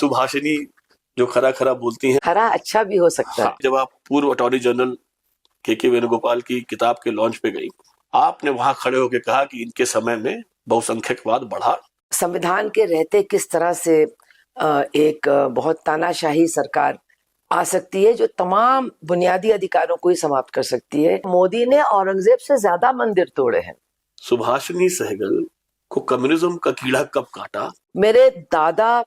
सुभाषिनी जो खरा खरा बोलती हैं, खरा अच्छा भी हो सकता है। जब आप पूर्व अटॉर्नी जनरल के वेणुगोपाल की किताब के लॉन्च पे गई, आपने वहां खड़े होकर कहा कि इनके समय में बहुसंख्यकवाद बढ़ा। संविधान के रहते किस तरह से एक बहुत तानाशाही सरकार आ सकती है जो तमाम बुनियादी अधिकारों को ही समाप्त कर सकती है। मोदी ने औरंगजेब से ज्यादा मंदिर तोड़े हैं। सुभाषिनी सहगल को कम्युनिज्म का कीड़ा कब काटा? मेरे दादा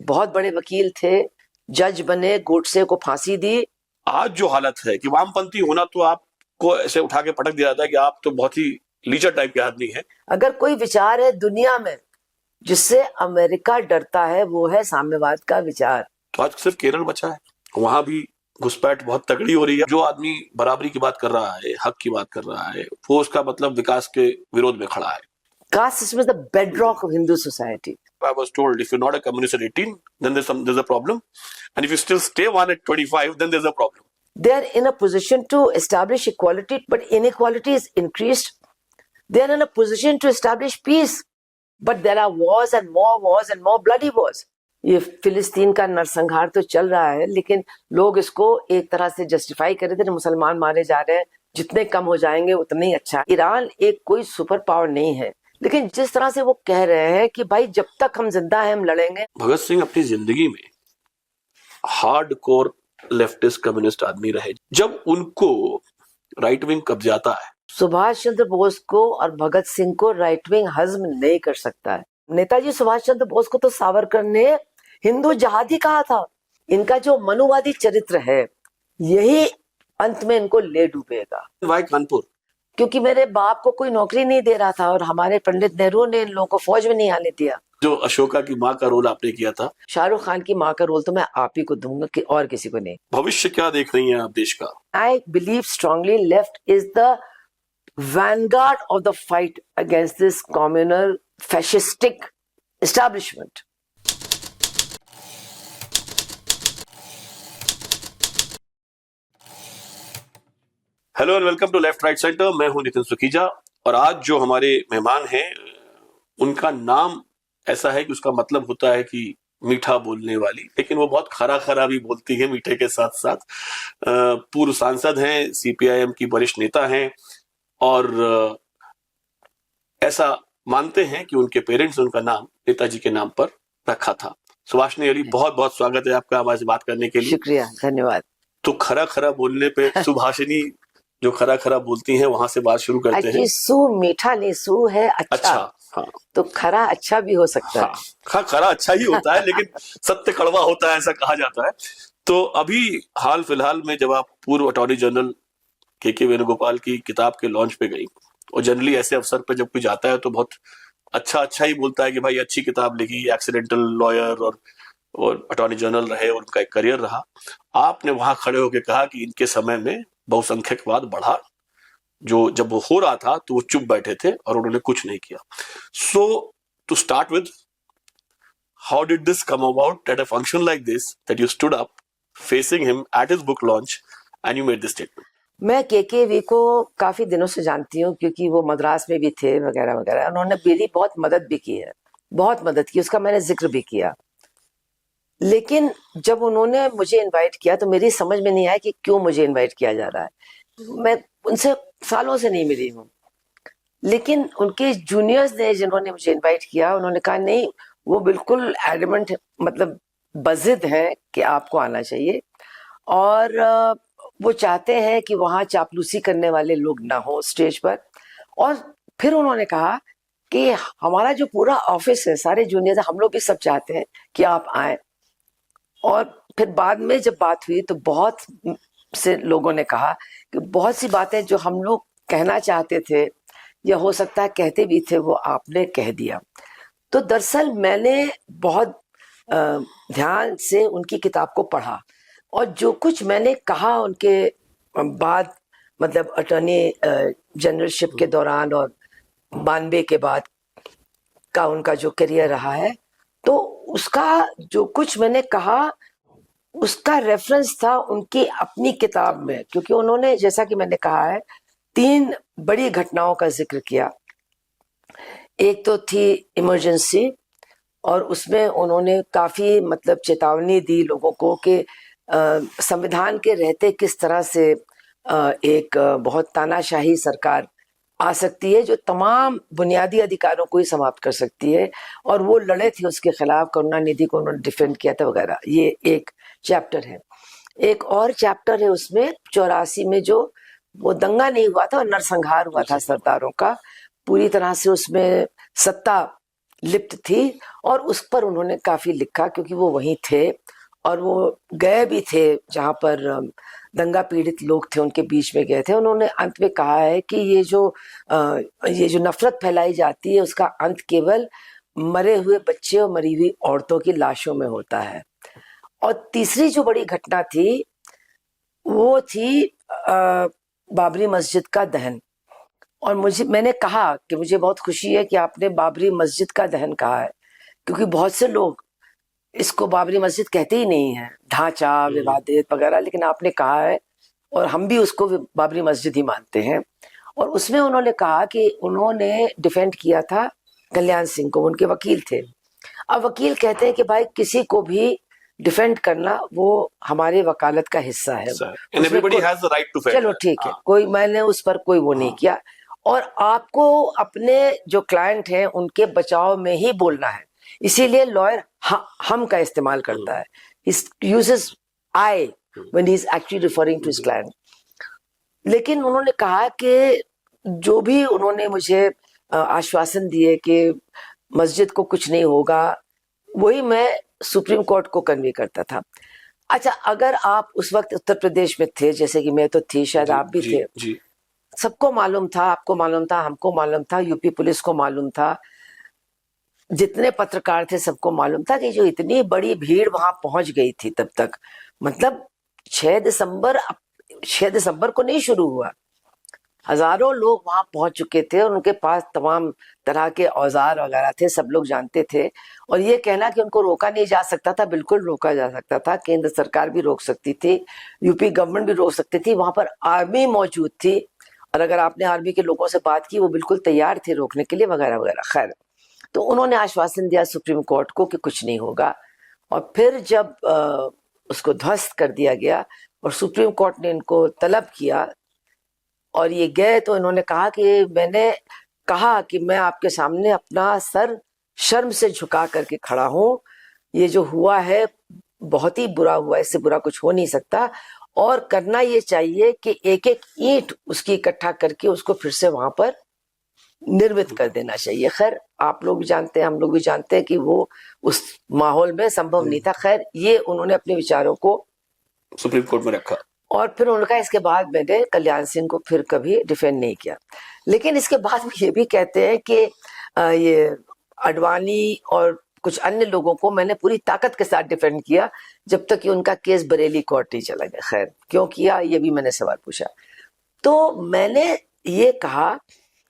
बहुत बड़े वकील थे, जज बने, गोडसे को फांसी दी। आज जो हालत है कि वामपंथी होना तो आपको ऐसे उठा के पटक दिया जाता है कि आप तो बहुत ही लीचर टाइप के आदमी हैं। अगर कोई विचार है दुनिया में जिससे अमेरिका डरता है वो है साम्यवाद का विचार। तो आज सिर्फ केरल बचा है, वहां भी घुसपैठ बहुत तगड़ी हो रही है। जो आदमी बराबरी की बात कर रहा है, हक की बात कर रहा है, वो उसका मतलब विकास के विरोध में खड़ा है। Caste system is the bedrock of Hindu society. I was told if you're not a communist at 18, then there's a problem, and if you still stay one at 25, then there's a problem. They are in a position to establish equality, but inequality is increased. They are in a position to establish peace, but there are wars and more bloody wars. ये फिलिस्तीन का नरसंहार तो चल रहा है, लेकिन लोग इसको एक तरह से जस्टिफाई कर रहे थे, मुसलमान मारे जा रहे हैं, जितने कम हो जाएंगे उतना ही अच्छा। ईरान एक कोई सुपर पावर नहीं है, लेकिन जिस तरह से वो कह रहे हैं कि भाई जब तक हम जिंदा हैं हम लड़ेंगे। भगत सिंह अपनी जिंदगी में हार्ड कोर लेफ्टिस्ट कम्युनिस्ट आदमी रहे। जब उनको राइट विंग कब्जाता है, सुभाष चंद्र बोस को और भगत सिंह को राइट विंग हजम नहीं कर सकता है। नेताजी सुभाष चंद्र बोस को तो सावरकर ने हिंदू जहादी कहा था। इनका जो मनुवादी चरित्र है यही अंत में इनको ले डूबेगा। वाई कानपुर? क्योंकि मेरे बाप को कोई नौकरी नहीं दे रहा था और हमारे पंडित नेहरू ने इन लोगों को फौज में नहीं आने दिया। जो अशोका की माँ का रोल आपने किया था, शाहरुख खान की माँ का रोल तो मैं आप ही को दूंगा कि और किसी को नहीं। भविष्य क्या देख रही हैं आप देश का? I believe strongly left is the vanguard of the fight against this communal fascistic establishment. Hello and welcome to left right centre. मैं हूं नितिन सुखीजा और आज जो हमारे मेहमान हैं उनका नाम ऐसा है कि उसका मतलब होता है कि मीठा बोलने वाली, लेकिन वो बहुत खरा खरा भी बोलती है मीठे के साथ साथ। पूर्व सांसद हैं, सीपीआईएम की वरिष्ठ नेता हैं और ऐसा मानते हैं कि उनके पेरेंट्स ने उनका नाम नेताजी के नाम पर रखा था। सुभाषिनी अली, बहुत बहुत स्वागत है आपका हमारे से बात करने के लिए। शुक्रिया, धन्यवाद। तो खरा खरा बोलने पे सुभाषिनी जो खरा खरा बोलती हैं वहां से बात शुरू करते हैं। सू मीठा नहीं, सू है अच्छा। हाँ, तो खरा अच्छा भी हो सकता है। हाँ, खरा अच्छा ही होता है लेकिन सत्य कड़वा होता है, ऐसा कहा जाता है। तो अभी हाल फिलहाल में जब आप पूर्व अटॉर्नी जनरल के वेणुगोपाल की किताब के लॉन्च पे गई, और जनरली ऐसे अवसर पे जब कोई जाता है तो बहुत अच्छा ही बोलता है कि भाई अच्छी किताब लिखी, एक्सीडेंटल लॉयर और अटॉर्नी जनरल रहे और उनका एक करियर रहा। आपने वहां खड़े होकर कहा कि इनके समय में बहुसंख्यकवाद बढ़ा, जो जब वो हो रहा था तो वो चुप बैठे थे और उन्होंने कुछ नहीं किया। So to start with, how did this come about at a function like this that you stood up facing him at his book launch and you made this statement? मैं केकेवी को काफी दिनों से जानती हूँ क्योंकि वो मद्रास में भी थे वगैरह वगैरह। उन्होंने मेरी बहुत मदद भी की है, बहुत मदद की, उसका मैंने जिक्र भी किया। लेकिन जब उन्होंने मुझे इनवाइट किया तो मेरी समझ में नहीं आया कि क्यों मुझे इनवाइट किया जा रहा है। मैं उनसे सालों से नहीं मिली हूँ, लेकिन उनके जूनियर्स ने जिन्होंने मुझे इनवाइट किया उन्होंने कहा नहीं, वो बिल्कुल एडमेंट, मतलब बजिद है कि आपको आना चाहिए और वो चाहते हैं कि वहां चापलूसी करने वाले लोग ना हो स्टेज पर। और फिर उन्होंने कहा कि हमारा जो पूरा ऑफिस है, सारे जूनियर्स, हम लोग भी सब चाहते हैं कि आप आए। और फिर बाद में जब बात हुई तो बहुत से लोगों ने कहा कि बहुत सी बातें जो हम लोग कहना चाहते थे या हो सकता है कहते भी थे वो आपने कह दिया। तो दरअसल मैंने बहुत ध्यान से उनकी किताब को पढ़ा और जो कुछ मैंने कहा उनके बाद, मतलब अटॉर्नी जनरलशिप के दौरान और 92 के बाद का उनका जो करियर रहा है, तो उसका जो कुछ मैंने कहा उसका रेफरेंस था उनकी अपनी किताब में। क्योंकि उन्होंने, जैसा कि मैंने कहा है, 3 बड़ी घटनाओं का जिक्र किया। एक तो थी इमरजेंसी और उसमें उन्होंने काफी मतलब चेतावनी दी लोगों को कि संविधान के रहते किस तरह से एक बहुत तानाशाही सरकार आ सकती है जो तमाम बुनियादी अधिकारों को ही समाप्त कर सकती है, और वो लड़े थे उसके खिलाफ, करुणानिधि को उन्होंने डिफेंड किया था वगैरह। ये एक चैप्टर है। एक और चैप्टर है उसमें 84 में जो वो दंगा नहीं हुआ था और नरसंहार हुआ था सरदारों का, पूरी तरह से उसमें सत्ता लिप्त थी, और उस पर उन्होंने काफी लिखा क्योंकि वो वहीं थे और वो गए भी थे जहां पर दंगा पीड़ित लोग थे, उनके बीच में गए थे। उन्होंने अंत में कहा है कि ये जो नफरत फैलाई जाती है उसका अंत केवल मरे हुए बच्चे और मरी हुई औरतों की लाशों में होता है। और तीसरी जो बड़ी घटना थी वो थी बाबरी मस्जिद का दहन। और मैंने कहा कि मुझे बहुत खुशी है कि आपने बाबरी मस्जिद का दहन कहा है, क्योंकि बहुत से लोग इसको बाबरी मस्जिद कहते ही नहीं है, ढांचा विवादित वगैरह, लेकिन आपने कहा है और हम भी उसको बाबरी मस्जिद ही मानते हैं। और उसमें उन्होंने कहा कि उन्होंने डिफेंड किया था कल्याण सिंह को, उनके वकील थे। अब वकील कहते हैं कि भाई किसी को भी डिफेंड करना वो हमारे वकालत का हिस्सा है, and everybody has the right to defend. चलो ठीक है, कोई मैंने उस पर कोई वो नहीं किया। और आपको अपने जो क्लाइंट हैं उनके बचाव में ही बोलना है, इसीलिए लॉयर हम का इस्तेमाल करता है, uses I when he is actually referring to his client. लेकिन उन्होंने कहा कि जो भी उन्होंने मुझे आश्वासन दिए कि मस्जिद को कुछ नहीं होगा, वही मैं सुप्रीम कोर्ट को कन्वे करता था। अच्छा, अगर आप उस वक्त उत्तर प्रदेश में थे, जैसे कि मैं तो थी, शायद आप भी थे, जी। सबको मालूम था, आपको मालूम था, हमको मालूम था, यूपी पुलिस को मालूम था, जितने पत्रकार थे सबको मालूम था कि जो इतनी बड़ी भीड़ वहां पहुंच गई थी तब तक, मतलब 6 दिसंबर को नहीं शुरू हुआ, हजारों लोग वहां पहुंच चुके थे और उनके पास तमाम तरह के औजार वगैरह थे, सब लोग जानते थे। और ये कहना कि उनको रोका नहीं जा सकता था, बिल्कुल रोका जा सकता था, केंद्र सरकार भी रोक सकती थी, यूपी गवर्नमेंट भी रोक सकती थी, वहां पर आर्मी मौजूद थी, और अगर आपने आर्मी के लोगों से बात की वो बिल्कुल तैयार थे रोकने के लिए वगैरह वगैरह। खैर, तो उन्होंने आश्वासन दिया सुप्रीम कोर्ट को कि कुछ नहीं होगा। और फिर जब उसको ध्वस्त कर दिया गया और सुप्रीम कोर्ट ने इनको तलब किया और ये गए, तो इन्होंने कहा कि मैंने कहा कि मैं आपके सामने अपना सर शर्म से झुका करके खड़ा हूं, ये जो हुआ है बहुत ही बुरा हुआ, इससे बुरा कुछ हो नहीं सकता, और करना ये चाहिए कि एक एक ईंट उसकी इकट्ठा करके उसको फिर से वहां पर निर्मित कर देना चाहिए। खैर, आप लोग भी जानते हैं, हम लोग भी जानते हैं कि वो उस माहौल में संभव नहीं था। खैर, ये उन्होंने अपने विचारों को सुप्रीम कोर्ट में रखा, और फिर उनका इसके बाद मैंने कल्याण सिंह को फिर कभी डिफेंड नहीं किया। लेकिन इसके बाद ये भी कहते हैं कि ये अडवाणी और कुछ अन्य लोगों को मैंने पूरी ताकत के साथ डिफेंड किया जब तक कि उनका केस बरेली कोर्ट नहीं चला गया। खैर, क्यों किया ये भी मैंने सवाल पूछा। तो मैंने ये कहा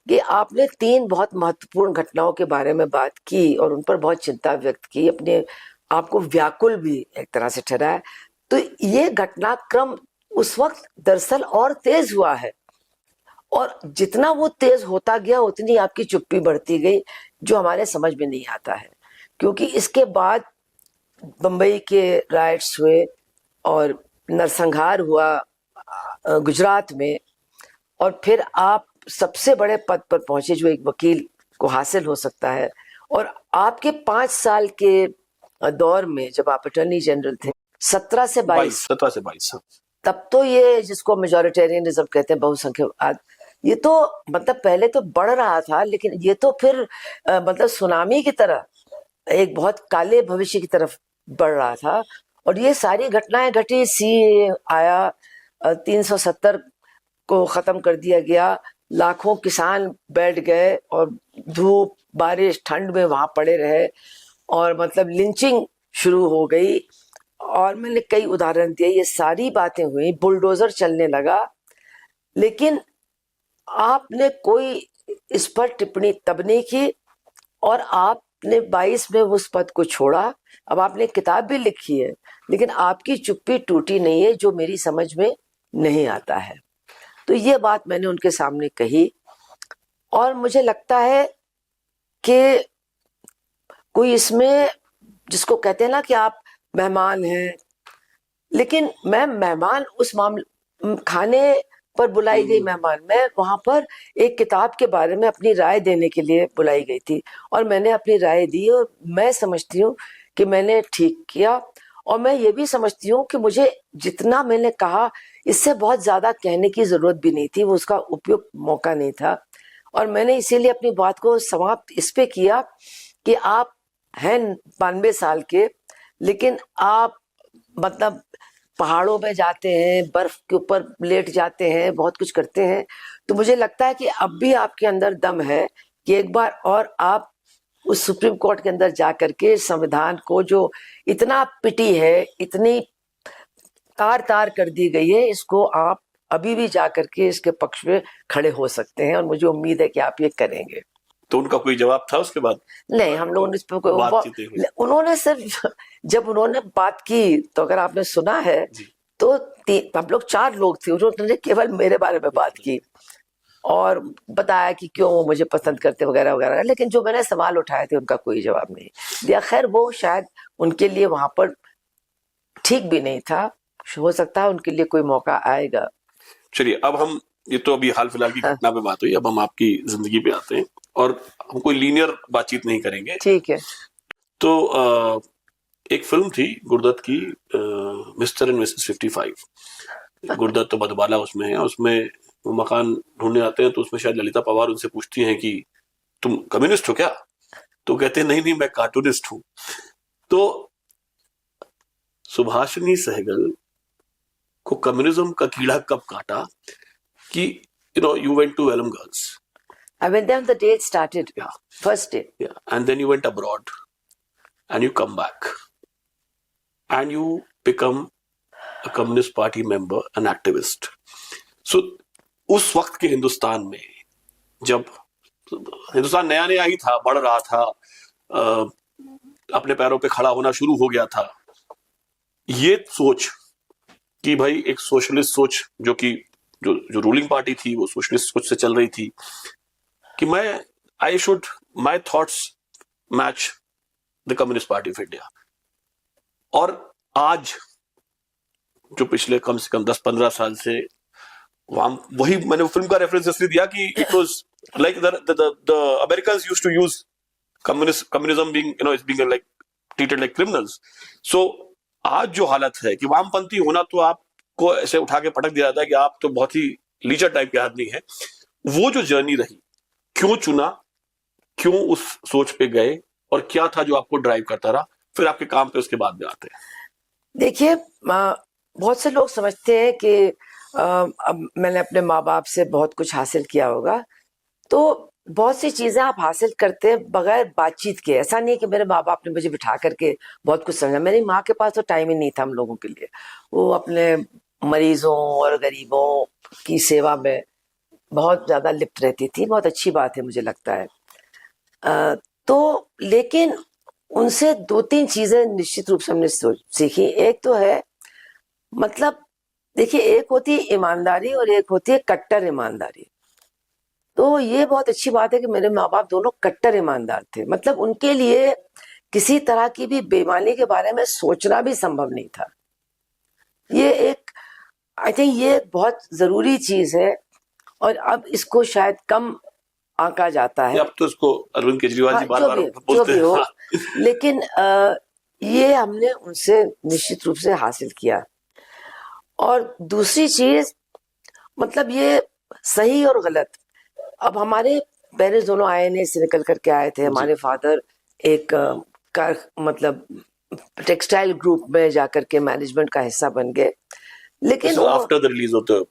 कि आपने 3 बहुत महत्वपूर्ण घटनाओं के बारे में बात की और उन पर बहुत चिंता व्यक्त की, अपने आपको व्याकुल भी एक तरह से ठहराया। तो ये घटनाक्रम उस वक्त दरअसल और तेज हुआ है, और जितना वो तेज होता गया उतनी आपकी चुप्पी बढ़ती गई, जो हमारे समझ में नहीं आता है। क्योंकि इसके बाद बंबई के राइट्स हुए और नरसंहार हुआ गुजरात में, और फिर आप सबसे बड़े पद पर पहुंचे जो एक वकील को हासिल हो सकता है। और आपके 5 साल के दौर में जब आप अटॉर्नी जनरल थे, 17 से 22, तब तो ये जिसको मेजॉरिटेरियनिज्म कहते हैं, बहुसंख्यवाद, ये तो मतलब पहले तो बढ़ रहा था, लेकिन ये तो फिर मतलब सुनामी की तरह एक बहुत काले भविष्य की तरफ बढ़ रहा था। और ये सारी घटनाएं घटी, सी आया, 370 को खत्म कर दिया गया, लाखों किसान बैठ गए और धूप बारिश ठंड में वहां पड़े रहे, और मतलब लिंचिंग शुरू हो गई। और मैंने कई उदाहरण दिए, ये सारी बातें हुई, बुलडोजर चलने लगा, लेकिन आपने कोई इस पर टिप्पणी तब नहीं की, और आपने 22 में उस पद को छोड़ा। अब आपने किताब भी लिखी है, लेकिन आपकी चुप्पी टूटी नहीं है, जो मेरी समझ में नहीं आता है। तो ये बात मैंने उनके सामने कही, और मुझे लगता है कि कोई इसमें जिसको कहते हैं ना कि आप मेहमान हैं, लेकिन मैं मेहमान उस मामले खाने पर बुलाई गई मेहमान, मैं वहां पर एक किताब के बारे में अपनी राय देने के लिए बुलाई गई थी और मैंने अपनी राय दी और मैं समझती हूँ कि मैंने ठीक किया। और मैं ये भी समझती हूँ कि मुझे जितना मैंने कहा इससे बहुत ज्यादा कहने की जरूरत भी नहीं थी, वो उसका उपयुक्त मौका नहीं था। और मैंने इसीलिए अपनी बात को समाप्त इस पे किया कि आप हैं 92 साल के, लेकिन आप मतलब पहाड़ों में जाते हैं, बर्फ के ऊपर लेट जाते हैं, बहुत कुछ करते हैं। तो मुझे लगता है कि अब भी आपके अंदर दम है कि एक बार और आप उस सुप्रीम कोर्ट के अंदर जा करके संविधान को जो इतना पिटी है, इतनी तार तार कर दी गई है, इसको आप अभी भी जा करके इसके पक्ष में खड़े हो सकते हैं और मुझे उम्मीद है कि आप ये करेंगे। तो उनका कोई जवाब था उसके बाद? नहीं, हम लोगों ने इस पर बातचीतें हुई? उन्होंने सिर्फ जब उन्होंने बात की तो अगर आपने सुना है जी। तो हम लोग 4 लोग थे, उन्होंने केवल मेरे बारे में बात की और बताया कि क्यों वो मुझे पसंद करते वगैरह वगैरह, लेकिन जो मैंने सवाल उठाए थे उनका कोई जवाब नहीं दिया। खैर वो शायद उनके लिए वहां पर ठीक भी नहीं था, हो सकता है उनके लिए कोई मौका आएगा। चलिए, अब हम ये तो अभी हाल फिलहाल की घटना पे बात हुई, अब हम आपकी जिंदगी पे आते हैं और हम कोई लीनियर बातचीत नहीं करेंगे। ठीक है। तो एक फिल्म थी गुरदत्त की, मिस्टर एंड मिसेस 55। गुरदत्त तो मधुबाला उसमें है, उसमें वो मकान ढूंढने आते हैं तो उसमें शायद ललिता पवार उनसे पूछती हैं कि तुम कम्युनिस्ट हो क्या? तो कहते हैं नहीं नहीं, मैं कार्टूनिस्ट हूं। तो सुभाषिनी सहगल को कम्युनिज्म का कीड़ा कब काटा कि you went to Elm Girls. I went there on the day it started. Yeah. First day. Yeah. And then you went abroad and you come back and you become a Communist Party member, an activist. So उस वक्त के हिंदुस्तान में, जब हिंदुस्तान नया नया ही था, बढ़ रहा था, अपने पैरों पे खड़ा होना शुरू हो गया था, ये सोच कि भाई एक सोशलिस्ट सोच जो कि जो रूलिंग पार्टी थी वो सोशलिस्ट सोच से चल रही थी कि my thoughts match the communist party of India. और आज जो पिछले कम से कम 10-15 साल से वही मैंने फिल्म का रेफरेंस इसलिए दिया कि it was like the Americans used to use communism being like treated like criminals. So आज जो हालत है कि वामपंथी होना तो आपको ऐसे उठा के पटक दिया जाता है कि आप तो बहुत ही लीचर टाइप के आदमी हैं। वो जो जर्नी रही, क्यों चुना, क्यों उस सोच पे गए और क्या था जो आपको ड्राइव करता रहा, फिर आपके काम पे उसके बाद में आते हैं। देखिए, बहुत से लोग समझते हैं कि अब मैंने अपने माँ बाप से बहुत कुछ हासिल किया होगा, तो बहुत सी चीजें आप हासिल करते हैं बगैर बातचीत के। ऐसा नहीं है कि मेरे माँ बाप ने मुझे बिठा करके बहुत कुछ समझा, मेरी माँ के पास तो टाइम ही नहीं था हम लोगों के लिए। वो अपने मरीजों और गरीबों की सेवा में बहुत ज्यादा लिप्त रहती थी, बहुत अच्छी बात है मुझे लगता है। तो लेकिन उनसे 2-3 चीजें निश्चित रूप से हमने सीखी। एक तो है, मतलब देखिए, एक होती है ईमानदारी और एक होती है कट्टर ईमानदारी। तो ये बहुत अच्छी बात है कि मेरे माँ बाप दोनों कट्टर ईमानदार थे, मतलब उनके लिए किसी तरह की भी बेईमानी के बारे में सोचना भी संभव नहीं था। ये एक, आई थिंक ये बहुत जरूरी चीज है और अब इसको शायद कम आंका जाता है। अब तो इसको अरविंद केजरीवाल जी बार-बार बोलते हैं। हाँ। लेकिन ये हमने उनसे निश्चित रूप से हासिल किया। और दूसरी चीज, मतलब ये सही और गलत, अब हमारे पेरेंट्स दोनों INA से निकल करके आए थे। हमारे फादर एक मतलब टेक्सटाइल ग्रुप में जाकर के मैनेजमेंट का हिस्सा बन गए। लेकिन after the release of the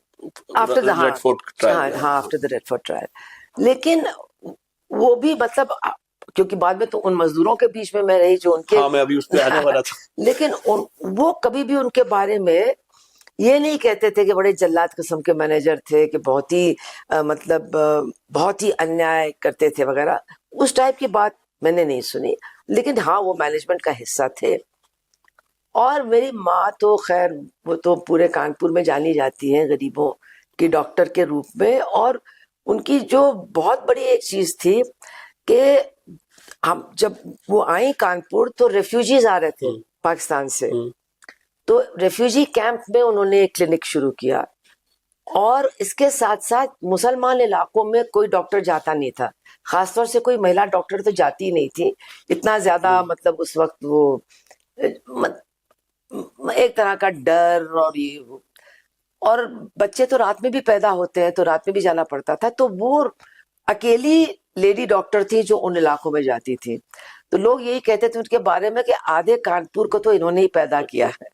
red fort trial, after the red fort trial. लेकिन वो भी मतलब, क्योंकि बाद में तो उन मजदूरों के बीच में मैं रही जो उनके, मैं अभी उस पे आने वाला था। लेकिन वो कभी भी उनके बारे में ये नहीं कहते थे कि बड़े जल्लाद किस्म के मैनेजर थे, कि बहुत ही मतलब बहुत ही अन्याय करते थे वगैरह। उस टाइप की बात मैंने नहीं सुनी। लेकिन हाँ, वो मैनेजमेंट का हिस्सा थे। और मेरी माँ तो खैर, वो तो पूरे कानपुर में जानी जाती है गरीबों की डॉक्टर के रूप में। और उनकी जो बहुत बड़ी एक चीज थी कि हम जब वो आई कानपुर तो रेफ्यूजीज आ रहे थे पाकिस्तान से, तो रेफ्यूजी कैंप में उन्होंने एक क्लिनिक शुरू किया, और इसके साथ साथ मुसलमान इलाकों में कोई डॉक्टर जाता नहीं था, खासतौर से कोई महिला डॉक्टर तो जाती नहीं थी इतना ज्यादा, मतलब उस वक्त वो एक तरह का डर, और ये वो, और बच्चे तो रात में भी पैदा होते हैं तो रात में भी जाना पड़ता था, तो वो अकेली लेडी डॉक्टर थी जो उन इलाकों में जाती थी। तो लोग यही कहते थे उनके बारे में कि आधे कानपुर को तो इन्होंने ही पैदा किया है।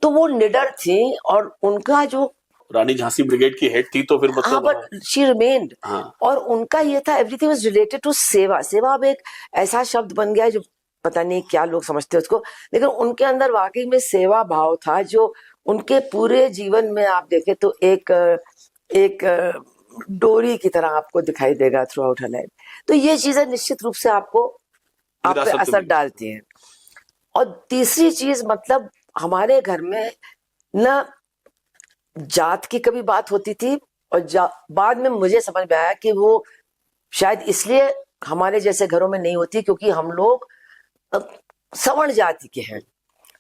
तो वो निडर थी, और उनका जो रानी झांसी ब्रिगेड की हेड थी, तो फिर हाँ, मतलब बट शी रिमेन्ड, और उनका ये था एवरीथिंग वाज रिलेटेड टू सेवा। सेवा अब एक ऐसा शब्द बन गया है जो पता नहीं क्या लोग समझते हैं उसको, लेकिन उनके अंदर वाकई में सेवा भाव था जो उनके पूरे जीवन में आप देखें तो एक डोरी की तरह आपको दिखाई देगा थ्रू आउट हर लाइफ। तो ये चीजें निश्चित रूप से आपको आप पे विरासत में असर भी। डालती हैं। और तीसरी चीज, मतलब हमारे घर में न जात की कभी बात होती थी, और बाद में मुझे समझ में आया कि वो शायद इसलिए हमारे जैसे घरों में नहीं होती क्योंकि हम लोग सवर्ण जाति के हैं।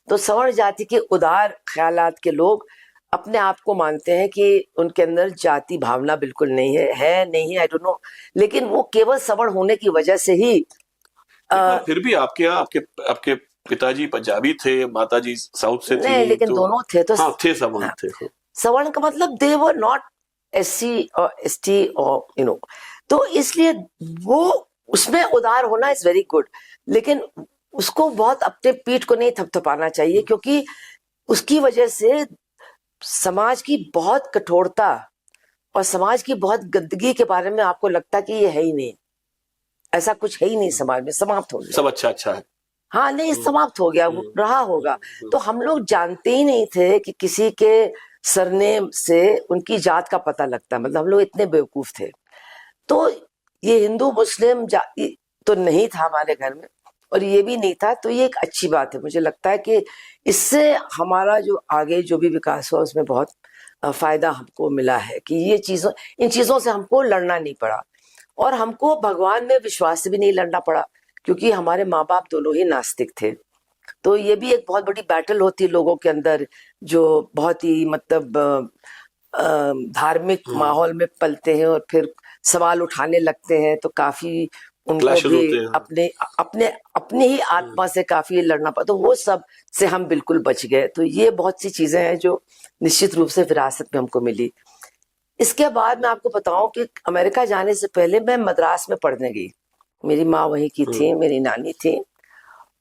तो सवर्ण जाति के उदार ख्यालात के लोग अपने आप को मानते हैं कि उनके अंदर जाति भावना बिल्कुल नहीं है नहीं है, आई डोंट नो, लेकिन वो केवल सवर्ण होने की वजह से ही फिर भी आपके यहाँ आपके पिताजी पंजाबी थे, माताजी साउथ से थी, नहीं, लेकिन तो दोनों थे तो हाँ थे, सब हाँ, थे। सवर्ण का मतलब दे वर नॉट SC और ST और तो इसलिए वो उसमें उदार होना इज वेरी गुड, लेकिन उसको बहुत अपने पीठ को नहीं थपथपाना चाहिए, क्योंकि उसकी वजह से समाज की बहुत कठोरता और समाज की बहुत गंदगी के बारे में आपको लगता कि ये है ही नहीं, ऐसा कुछ है ही नहीं समाज में, समाप्त हो गया, सब अच्छा है। हाँ नहीं, समाप्त हो गया, वो रहा होगा। तो हम लोग जानते ही नहीं थे कि किसी के सरनेम से उनकी जात का पता लगता है, मतलब हम लोग इतने बेवकूफ थे। तो ये हिंदू मुस्लिम जाति तो नहीं था हमारे घर में, और ये भी नहीं था, तो ये एक अच्छी बात है। मुझे लगता है कि इससे हमारा जो आगे जो भी विकास हुआ उसमें बहुत फायदा हमको मिला है कि इन चीजों से हमको लड़ना नहीं पड़ा, और हमको भगवान में विश्वास से भी नहीं लड़ना पड़ा, क्योंकि हमारे माँ बाप दोनों ही नास्तिक थे। तो ये भी एक बहुत बड़ी बैटल होती है लोगों के अंदर जो बहुत ही मतलब धार्मिक माहौल में पलते हैं और फिर सवाल उठाने लगते हैं, तो काफी उनको Clashes भी होते हैं। अपने अपने अपनी ही आत्मा से काफी लड़ना पड़ा, तो वो सब से हम बिल्कुल बच गए। तो ये बहुत सी चीजें हैं जो निश्चित रूप से विरासत में हमको मिली। इसके बाद मैं आपको बताऊं कि अमेरिका जाने से पहले मैं मद्रास में पढ़ने गई, मेरी माँ वहीं की थी, मेरी नानी थी,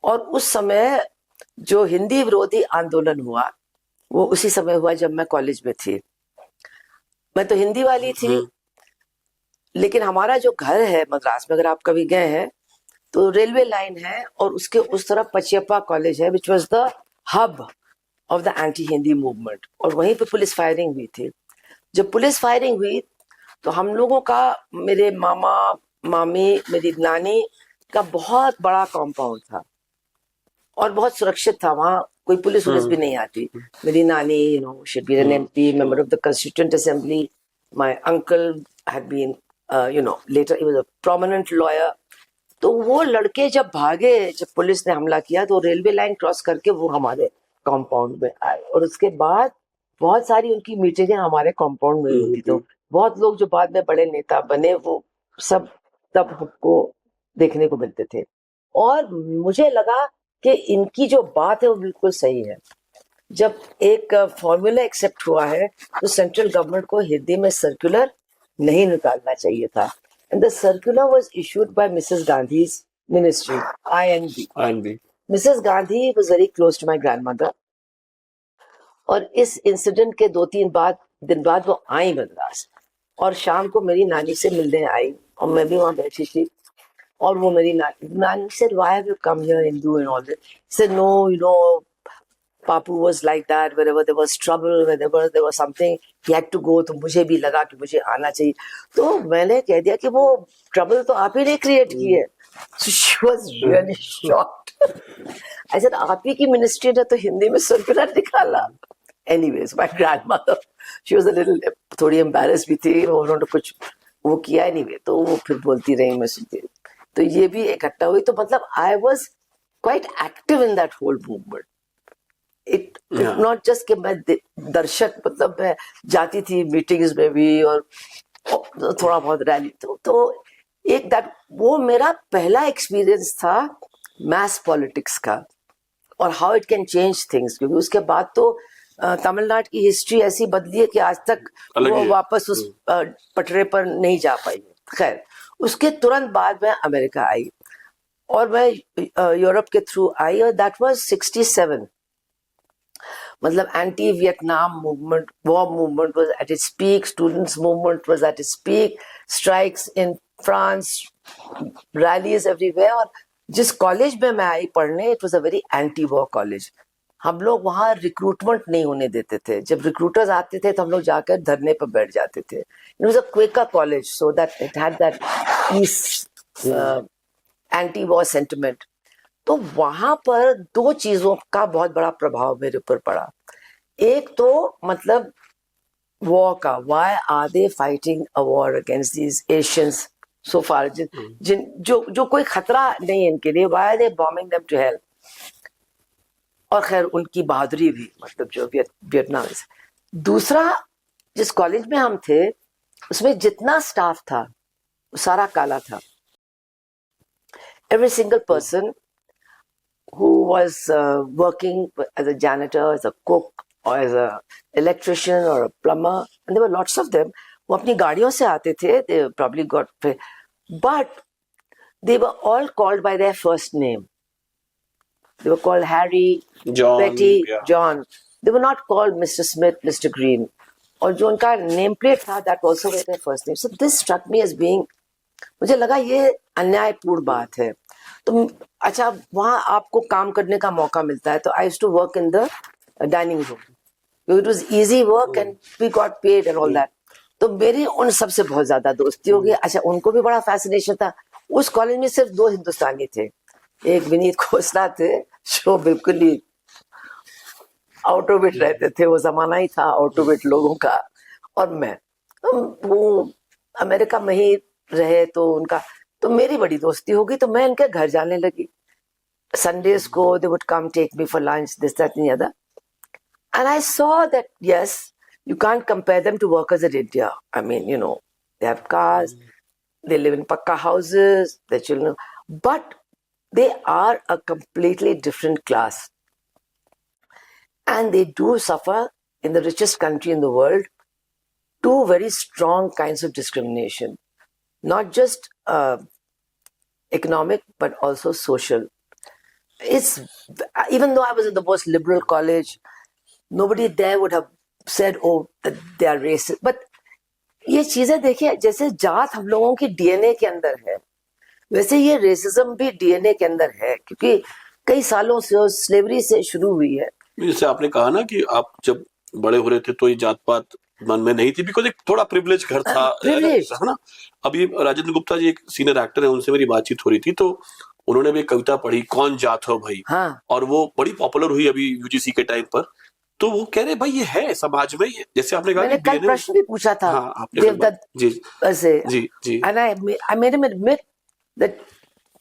और उस समय जो हिंदी विरोधी आंदोलन हुआ वो उसी समय हुआ जब मैं कॉलेज में थी। मैं तो हिंदी वाली थी, लेकिन हमारा जो घर है मद्रास में, अगर आप कभी गए हैं तो रेलवे लाइन है और उसके उस तरफ पचियप्पा कॉलेज है, which was the hub of the anti Hindi movement, और वहीं पे पुलिस फायरिंग हुई थी। जब पुलिस फायरिंग हुई तो हम लोगों का, मेरे मामा मामी मेरी नानी का बहुत बड़ा कॉम्पाउंड था और बहुत सुरक्षित था, वहां कोई पुलिस भी नहीं आती। मेरी नानी she'd been an MP, member of the Constituent Assembly. My uncle had been later he was a prominent lawyer. तो वो लड़के जब भागे, जब पुलिस ने हमला किया, तो रेलवे लाइन क्रॉस करके वो हमारे कॉम्पाउंड में आए, और उसके बाद बहुत सारी उनकी मीटिंगें हमारे कॉम्पाउंड में हुई थी। तो बहुत लोग जो बाद में बड़े नेता बने वो सब तब हमको देखने को मिलते थे, और मुझे लगा कि इनकी जो बात है वो बिल्कुल सही है। जब एक फॉर्मूला एक्सेप्ट हुआ है तो सेंट्रल गवर्नमेंट को हिंदी में सर्कुलर नहीं निकालना चाहिए था, and the circular was issued by Mrs. Gandhi's ministry, INB. Mrs. Gandhi was very close to my grandmother, और इस इंसिडेंट के 2-3 दिन बाद वो आई मद्रास, और शाम को मेरी नानी से मिलने आई, और मैं भी वहां बैठी थी, और वो मेरी नानी said, why have you come here, Hindu and all that? She said, no, Papu was like that, wherever there was trouble, whenever there was something, he had to go, तो मुझे भी लगा कि मुझे आना चाहिए। तो मैंने कह दिया कि वो ट्रबल तो आप ही ने क्रिएट की है। So she was really shocked. I said, आप ही की मिनिस्ट्री ने तो हिंदी में सर्कुलर निकाला। Anyways, my grandmother, she was a little, थोड़ी embarrassed भी थी, उन्होंने कुछ वो किया anyway, तो वो फिर बोलती रही, मैं सुनती। तो ये भी इकट्ठा हुई, तो मतलब I was quite active in that whole movement. It Yeah. Not just कि मैं दर्शक, मतलब मैं जाती थी मीटिंग्स में भी और थोड़ा बहुत रैली, तो एक दैट वो मेरा पहला एक्सपीरियंस था मैस पॉलिटिक्स का और how it can change things. क्योंकि उसके बाद तो तमिलनाडु की हिस्ट्री ऐसी बदली है कि आज तक अलग वो ही है. वापस उस पटरे पर नहीं जा पाई. खैर, उसके तुरंत बाद मैं अमेरिका आई और मैं यूरोप के थ्रू आई, और दैट वाज 67. मतलब anti Vietnam movement, war movement was at its peak, students movement was at its peak, strikes in France, rallies everywhere. और जिस कॉलेज में मैं आई पढ़ने, it was a very anti war college. हम लोग वहाँ रिक्रूटमेंट नहीं होने देते थे. जब रिक्रूटर्स आते थे तो हम लोग जाकर धरने पर बैठ जाते थे. It was a Quaker college, so that it had that peace anti war sentiment. तो वहां पर दो चीजों का बहुत बड़ा प्रभाव मेरे ऊपर पड़ा. एक तो मतलब वॉर का, why are they fighting a war against these Asians so far, जिन जो कोई खतरा नहीं है इनके लिए, why are they bombing them to hell. और खैर उनकी बहादुरी भी, मतलब जो वियतनाम से. दूसरा, जिस कॉलेज में हम थे उसमें जितना स्टाफ था वो सारा काला था. Every single person who was working as a janitor, as a cook, or as a electrician or a plumber, and there were lots of them. वो अपनी गाड़ियों से आते थे. They probably got, but they were all called by their first name. They were called Harry, John, Betty, yeah. John. They were not called Mr. Smith, Mr. Green. और जो उनका name plate था, that also was their first name. So this struck me as being, मुझे लगा ये अन्यायपूर्ण बात है. तो अच्छा, वहां आपको काम करने का मौका मिलता है, तो I used to work in the dining room. It was easy work and we got paid and all that. तो मेरी उन सबसे बहुत ज्यादा दोस्ती हो गई. अच्छा, उनको भी बड़ा फैसिनेशन था. उस कॉलेज में सिर्फ 2 हिंदुस्तानी थे. एक विनीत खोसला थे जो बिल्कुल ही आउट ऑफ इट रहते थे. वो जमाना ही था आउट ऑफ इट लोगों का. और मैं, वो अमेरिका में ही रहे, तो उनका, तो मेरी बड़ी दोस्ती हो गई. तो मैं इनके घर जाने लगी संडेज को. They would come take me for lunch, this that and the other. And I saw that yes, you can't compare them to workers in India. I mean, you know, they have cars, they live in pakka houses, their children, but they are a completely different class, and they do suffer in the richest country in the world two very strong kinds of discrimination, not just economic but also social. It's, even though I was in the most liberal college, nobody there would have said, oh, that they are racist. But ये चीजें देखिए, जैसे जात हम लोगों की DNA के अंदर है, वैसे ये रेसिज्म भी डीएनए के अंदर है, क्योंकि कई सालों से स्लेवरी से शुरू हुई है. जैसे आपने कहा ना कि आप जब बड़े हो रहे थे तो ये जात पात मन में नहीं थी, बिकॉज एक थोड़ा प्रिविलेज घर था, Privilege. है ना. अभी राजेंद्र गुप्ता जी एक सीनियर एक्टर है, उनसे मेरी बातचीत हो रही थी, तो उन्होंने भी एक कविता पढ़ी, कौन जात हो भाई. हाँ. और वो बड़ी पॉपुलर हुई अभी यूजीसी के टाइम पर. तो वो कह रहे भाई ये है समाज में, जैसे आपने कहा मैंने कि कल DNA प्रश्न भी पूछा था. हाँ, आपने देवदत्त जी से, जी जी and I made him admit that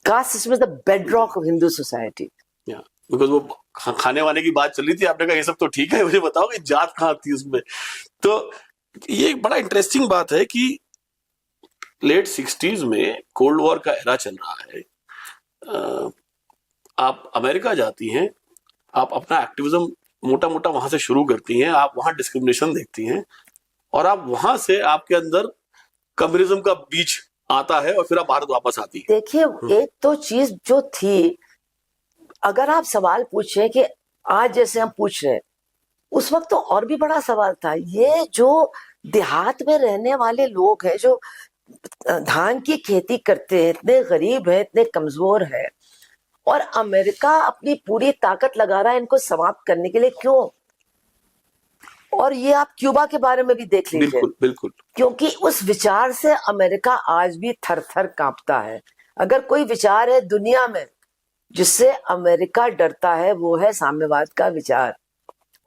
caste system is the bedrock of Hindu society. Because वो खाने वाने की बात चल रही थी, आपने कहा ये सब तो ठीक है, मुझे बताओ कि जात कहाँ थी उसमें. तो ये एक बड़ा इंटरेस्टिंग बात है कि लेट 60s में कोल्ड वॉर का एरा चल रहा है. आप अमेरिका जाती हैं, आप अपना एक्टिविज्म मोटा मोटा वहां से शुरू करती हैं, आप वहां डिस्क्रिमिनेशन देखती हैं, और आप वहां से आपके अंदर कम्युनिज्म का बीज आता है, और फिर आप भारत वापस आती है. देखिए, एक तो चीज जो थी, अगर आप सवाल पूछे कि आज जैसे हम पूछ रहे हैं, उस वक्त तो और भी बड़ा सवाल था. ये जो देहात में रहने वाले लोग हैं, जो धान की खेती करते हैं, इतने गरीब हैं, इतने कमजोर हैं, और अमेरिका अपनी पूरी ताकत लगा रहा है इनको समाप्त करने के लिए. क्यों? और ये आप क्यूबा के बारे में भी देख लीजिए. बिल्कुल बिल्कुल. क्योंकि उस विचार से अमेरिका आज भी थर थर कांपता है. अगर कोई विचार है दुनिया में जिससे अमेरिका डरता है, वो है साम्यवाद का विचार,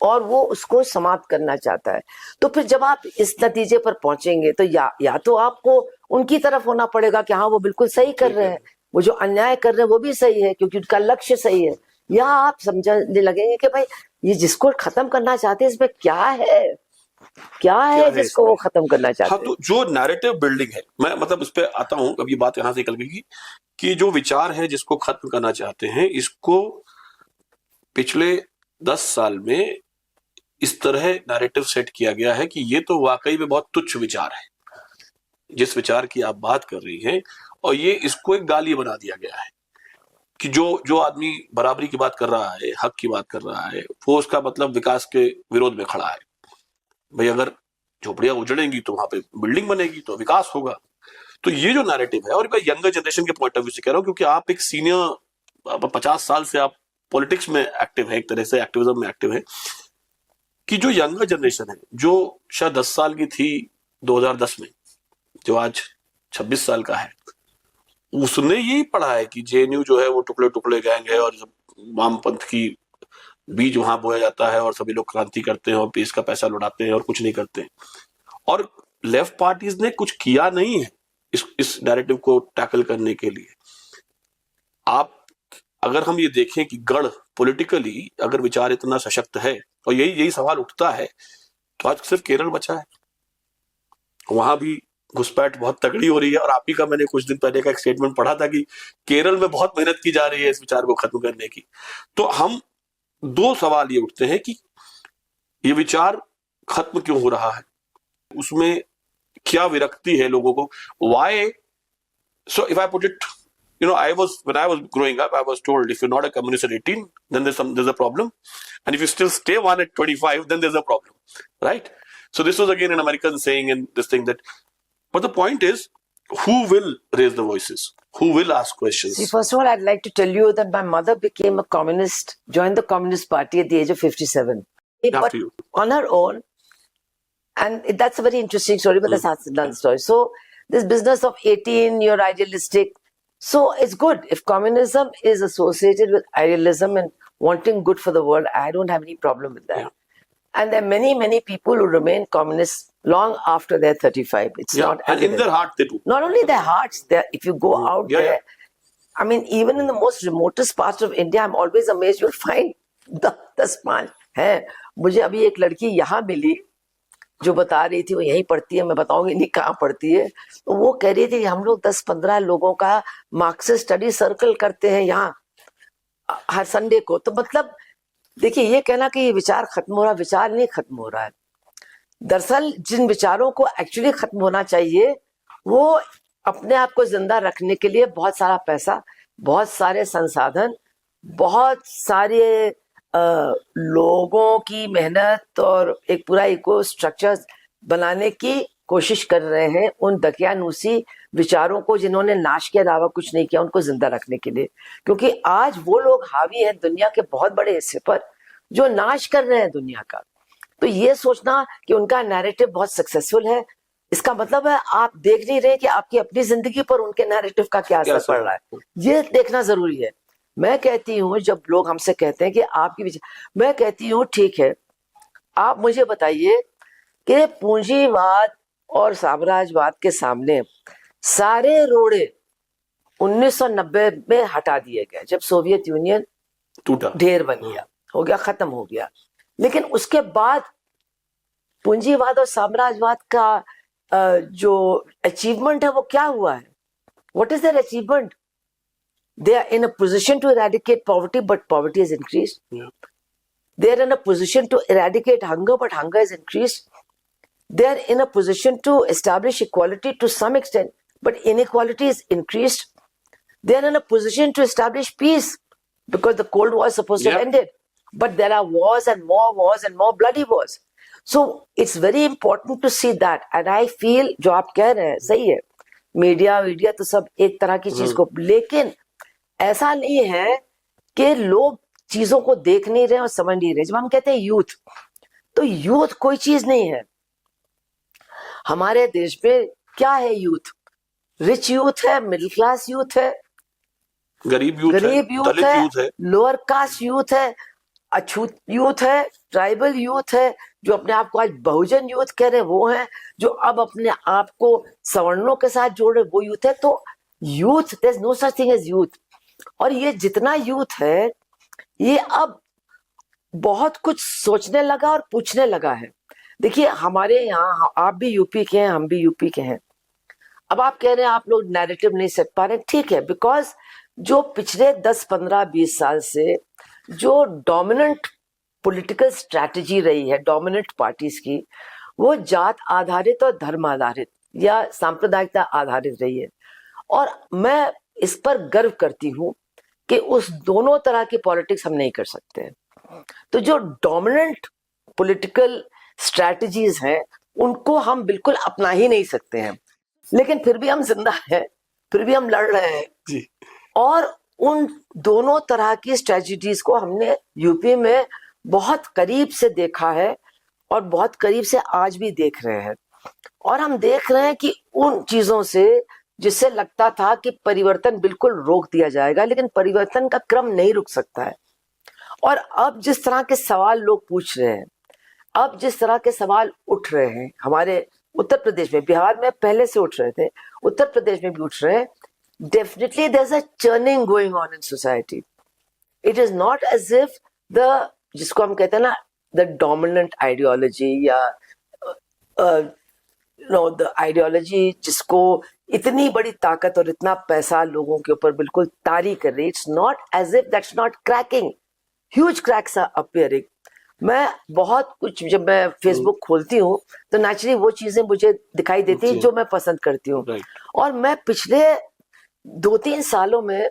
और वो उसको समाप्त करना चाहता है. तो फिर जब आप इस नतीजे पर पहुंचेंगे, तो या तो आपको उनकी तरफ होना पड़ेगा कि हाँ वो बिल्कुल सही कर रहे हैं, वो जो अन्याय कर रहे हैं वो भी सही है क्योंकि उनका लक्ष्य सही है। यहाँ आप समझने लगेंगे कि भाई ये जिसको खत्म करना चाहते हैं इसमें क्या है, क्या है जिसको वो खत्म करना हाँ, चाहते हैं। तो जो नैरेटिव बिल्डिंग है, मैं मतलब इस पे आता हूं, अब ये बात यहां से निकल गई कि जो विचार है जिसको खत्म करना चाहते हैं, इसको पिछले 10 साल में इस तरह नैरेटिव सेट किया गया है कि ये तो वाकई में बहुत तुच्छ विचार है, जिस विचार की आप बात कर रही हैं, और ये इसको एक गाली बना दिया गया है कि जो जो आदमी बराबरी की बात कर रहा है, हक की बात कर रहा है, वो उसका मतलब विकास के विरोध में खड़ा है। भाई अगर झोपड़ियां उजड़ेंगी तो वहां पे बिल्डिंग बनेगी तो विकास होगा। तो ये जो नैरेटिव है, और मैं यंगर जनरेशन के पॉइंट ऑफ व्यू से कह रहा हूँ क्योंकि आप एक सीनियर 50 साल से आप पॉलिटिक्स में एक्टिव है, एक तरह से एक्टिविज्म में एक्टिव है, कि जो यंगर जनरेशन है जो शायद 10 साल की थी 2010 में, जो आज 26 साल का है, उसने यही पढ़ा है कि जेएनयू जो है वो टुकड़े टुकड़े गैंग है और वामपंथ की बीज वहां बोया जाता है और सभी लोग क्रांति करते हैं और देश का पैसा लुटाते हैं और कुछ नहीं करते हैं। और लेफ्ट पार्टीज ने कुछ किया नहीं है इस नैरेटिव को टैकल करने के लिए। आप अगर हम ये देखें कि गढ़ पॉलिटिकली अगर विचार इतना सशक्त है, और यही सवाल उठता है, तो आज सिर्फ केरल बचा है, वहां भी घुसपैठ बहुत तगड़ी हो रही है। और आप ही का मैंने कुछ दिन पहले का एक स्टेटमेंट पढ़ा था कि केरल में बहुत मेहनत की जा रही है इस विचार को खत्म करने की। तो हम दो सवाल ये उठते हैं कि ये विचार खत्म क्यों हो रहा है, उसमें क्या विरक्ति है लोगों को, why? So if I put it, when I was growing up, I was told if you're not a communist at 18, then there's a problem, and if you still stay one at 25, then there's a problem, right? So this was again an American saying and this thing that, but the point is, who will raise the voices? Who will ask questions? See, first of all, I'd like to tell you that my mother became a communist, joined the Communist Party at the age of 57. But you. on her own, and that's a very interesting story, but that's another story. So this business of 18, you're idealistic. So it's good. If communism is associated with idealism and wanting good for the world, I don't have any problem with that. Yeah. And there are many, many people who remain communists long after they're 35. It's not and in evident. their heart they do. Not only their hearts, if you go out Yeah, there, yeah. I mean, even in the most remotest parts of India, I'm always amazed you'll find the smile. है मुझे अभी एक लड़की यहाँ मिली जो बता रही थी, वो यहीं पढ़ती है, मैं बताऊंगी नहीं कहाँ पढ़ती है, तो वो कह रही थी कि हम लोग 10-15 लोगों का मार्क्सिस्ट स्टडी सर्कल करते हैं यहाँ हर संडे को। तो मतलब देखिए, ये कहना कि ये विचार खत्म हो रहा है, विचार नहीं खत्म हो रहा है। दरअसल जिन विचारों को एक्चुअली खत्म होना चाहिए, वो अपने आप को जिंदा रखने के लिए बहुत सारा पैसा, बहुत सारे संसाधन, बहुत सारे लोगों की मेहनत और एक पूरा इको स्ट्रक्चर बनाने की कोशिश कर रहे हैं उन दकियानूसी विचारों को जिन्होंने नाश के अलावा कुछ नहीं किया, उनको जिंदा रखने के लिए। क्योंकि आज वो लोग हावी हैं दुनिया के बहुत बड़े हिस्से पर जो नाश कर रहे हैं दुनिया का। तो ये सोचना कि उनका नैरेटिव बहुत सक्सेसफुल है, इसका मतलब है आप देख नहीं रहे कि आपकी अपनी जिंदगी पर उनके नैरेटिव का क्या असर पड़ रहा है। ये देखना जरूरी है। मैं कहती हूँ, जब लोग हमसे कहते हैं कि आपकी विचार, मैं कहती हूँ ठीक है, आप मुझे बताइए कि पूंजीवाद और साम्राज्यवाद के सामने सारे रोड़े 1990 में हटा दिए गए, जब सोवियत यूनियन टूटा, ढेर बन गया, हो गया, खत्म हो गया। लेकिन उसके बाद पूंजीवाद और साम्राज्यवाद का जो अचीवमेंट है वो क्या हुआ है? What is their achievement? They are in a position to eradicate poverty, but poverty has increased. Yeah. They are in a position to eradicate hunger, but hunger has increased. They are in a position to establish equality to some extent, but inequality is increased. They are in a position to establish peace because the Cold War is supposed to have ended. But there are wars and more bloody wars. So it's very important to see that. And I feel, जो आप कह रहे हैं सही है, media तो सब एक तरह की चीज को, लेकिन ऐसा नहीं है कि लोग चीजों को देख नहीं रहे और समझ नहीं रहे। जब हम कहते हैं यूथ, तो यूथ कोई चीज नहीं है। हमारे देश में क्या है यूथ? रिच यूथ है, मिडिल क्लास यूथ है, गरीब यूथ है, लोअर कास्ट यूथ है, अछूत यूथ है, ट्राइबल यूथ है, जो अपने आप को आज बहुजन यूथ कह रहे हैं वो है, जो अब अपने आप को सवर्णों के साथ जोड़ रहे वो यूथ है। तो youth, there is no such thing as youth. और ये जितना यूथ है ये अब बहुत कुछ सोचने लगा और पूछने लगा है। देखिए हमारे यहाँ, आप भी यूपी के हैं, हम भी यूपी के हैं। अब आप कह रहे हैं आप लोग नैरेटिव नहीं सेट पा रहे, ठीक है, बिकॉज जो पिछले 10, 15, 20 साल से जो डोमिनेंट पॉलिटिकल स्ट्रैटेजी रही है डोमिनेंट पार्टीज की, वो जात आधारित और धर्म आधारित या सांप्रदायिकता आधारित रही है। और मैं इस पर गर्व करती हूँ कि उस दोनों तरह की पॉलिटिक्स हम नहीं कर सकते। तो जो डोमिनेंट पॉलिटिकल स्ट्रैटेजीज हैं उनको हम बिल्कुल अपना ही नहीं सकते हैं, लेकिन फिर भी हम जिंदा हैं, फिर भी हम लड़ रहे हैं जी। और उन दोनों तरह की स्ट्रैटेजीज को हमने यूपी में बहुत करीब से देखा है और बहुत करीब से आज भी देख रहे हैं। और हम देख रहे हैं कि उन चीजों से जिससे लगता था कि परिवर्तन बिल्कुल रोक दिया जाएगा, लेकिन परिवर्तन का क्रम नहीं रुक सकता है। और अब जिस तरह के सवाल लोग पूछ रहे हैं, अब जिस तरह के सवाल उठ रहे हैं हमारे उत्तर प्रदेश में, बिहार में पहले से उठ रहे थे, उत्तर प्रदेश में भी उठ रहे हैं, definitely there is a churning going on in society. It is not as if the, जिसको हम कहते हैं ना, द डोमिनेंट आइडियोलॉजी या द आइडियोलॉजी जिसको इतनी बड़ी ताकत और इतना पैसा लोगों के ऊपर बिल्कुल तारी कर रही, it's not as if that's not cracking, huge cracks are appearing. मैं बहुत कुछ, जब मैं फेसबुक खोलती हूँ तो नेचुरली वो चीजें मुझे दिखाई देती हैं जो मैं पसंद करती हूँ। और मैं पिछले 2-3 सालों में,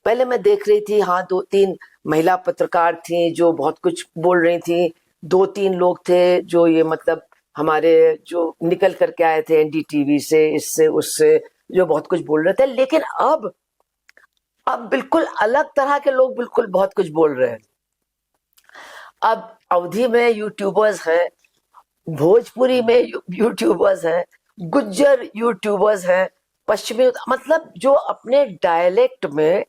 पहले मैं देख रही थी, हाँ 2-3 महिला पत्रकार थी जो बहुत कुछ बोल रही थी, 2-3 लोग थे जो ये मतलब हमारे जो निकल करके आए थे एनडीटीवी से, इससे उससे, जो बहुत कुछ बोल रहे थे। लेकिन अब बिल्कुल अलग तरह के लोग बिल्कुल बहुत कुछ बोल रहे हैं। अब अवधी में यूट्यूबर्स हैं, भोजपुरी में यूट्यूबर्स हैं, गुज्जर यूट्यूबर्स हैं, पश्चिमी, मतलब जो अपने डायलेक्ट में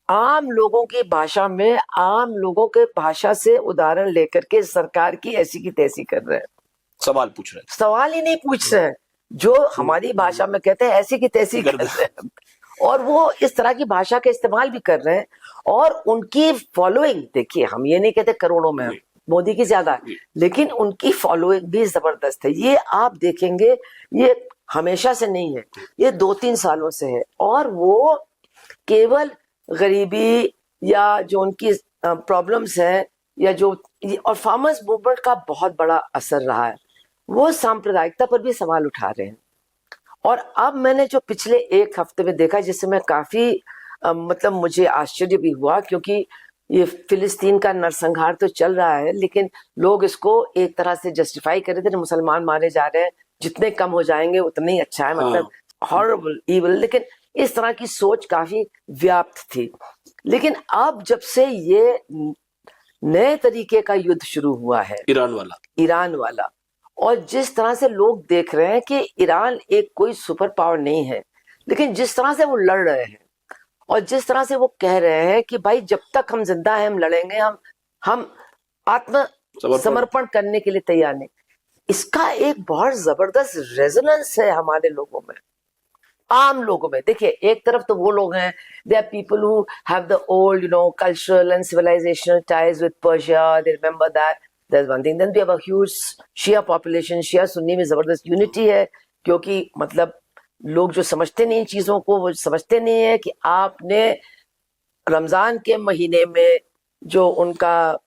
आम लोगों की भाषा में, आम लोगों के भाषा से उदाहरण लेकर के सरकार की ऐसी की तैसी कर रहे हैं। सवाल पूछ रहे हैं, सवाल ही नहीं पूछ रहे हैं, जो हमारी भाषा में कहते हैं ऐसी की तैसी कर रहे हैं। और वो इस तरह की भाषा का इस्तेमाल भी कर रहे हैं। और उनकी फॉलोइंग देखिए, हम ये नहीं कहते करोड़ों में, मोदी की ज्यादा, लेकिन उनकी फॉलोइंग भी जबरदस्त है। ये आप देखेंगे, ये हमेशा से नहीं है, ये 2-3 सालों से है। और वो केवल गरीबी या जो उनकी प्रॉब्लम्स है या जो, और फार्मर्स मूवमेंट का बहुत बड़ा असर रहा है, वो सांप्रदायिकता पर भी सवाल उठा रहे हैं। और अब मैंने जो पिछले 1 हफ्ते में देखा, जिससे मैं काफी मतलब मुझे आश्चर्य भी हुआ, क्योंकि ये फिलिस्तीन का नरसंहार तो चल रहा है, लेकिन लोग इसको एक तरह से जस्टिफाई कर रहे थे, मुसलमान मारे जा रहे हैं, जितने कम हो जाएंगे उतना ही अच्छा है, मतलब हॉरिबल, इविल। लेकिन इस तरह की सोच काफी व्याप्त थी। लेकिन अब जब से ये नए तरीके का युद्ध शुरू हुआ है, ईरान वाला, और जिस तरह से लोग देख रहे हैं कि ईरान एक कोई सुपर पावर नहीं है, लेकिन जिस तरह से वो लड़ रहे हैं और जिस तरह से वो कह रहे हैं कि भाई जब तक हम जिंदा हैं हम लड़ेंगे, हम आत्म समर्पण करने के लिए तैयार नहीं, इसका एक बहुत जबरदस्त रेजोनेंस है हमारे लोगों में, आम लोगों में। देखिए, एक तरफ तो वो लोग हैं, they are people who have the old cultural and civilisational ties with Persia, they remember that, that's one thing. Then we have a huge Shia population, Shia Sunni में जबरदस्त यूनिटी है, क्योंकि मतलब लोग जो समझते नहीं इन चीजों को, वो समझते नहीं है कि आपने रमजान के महीने में जो उनका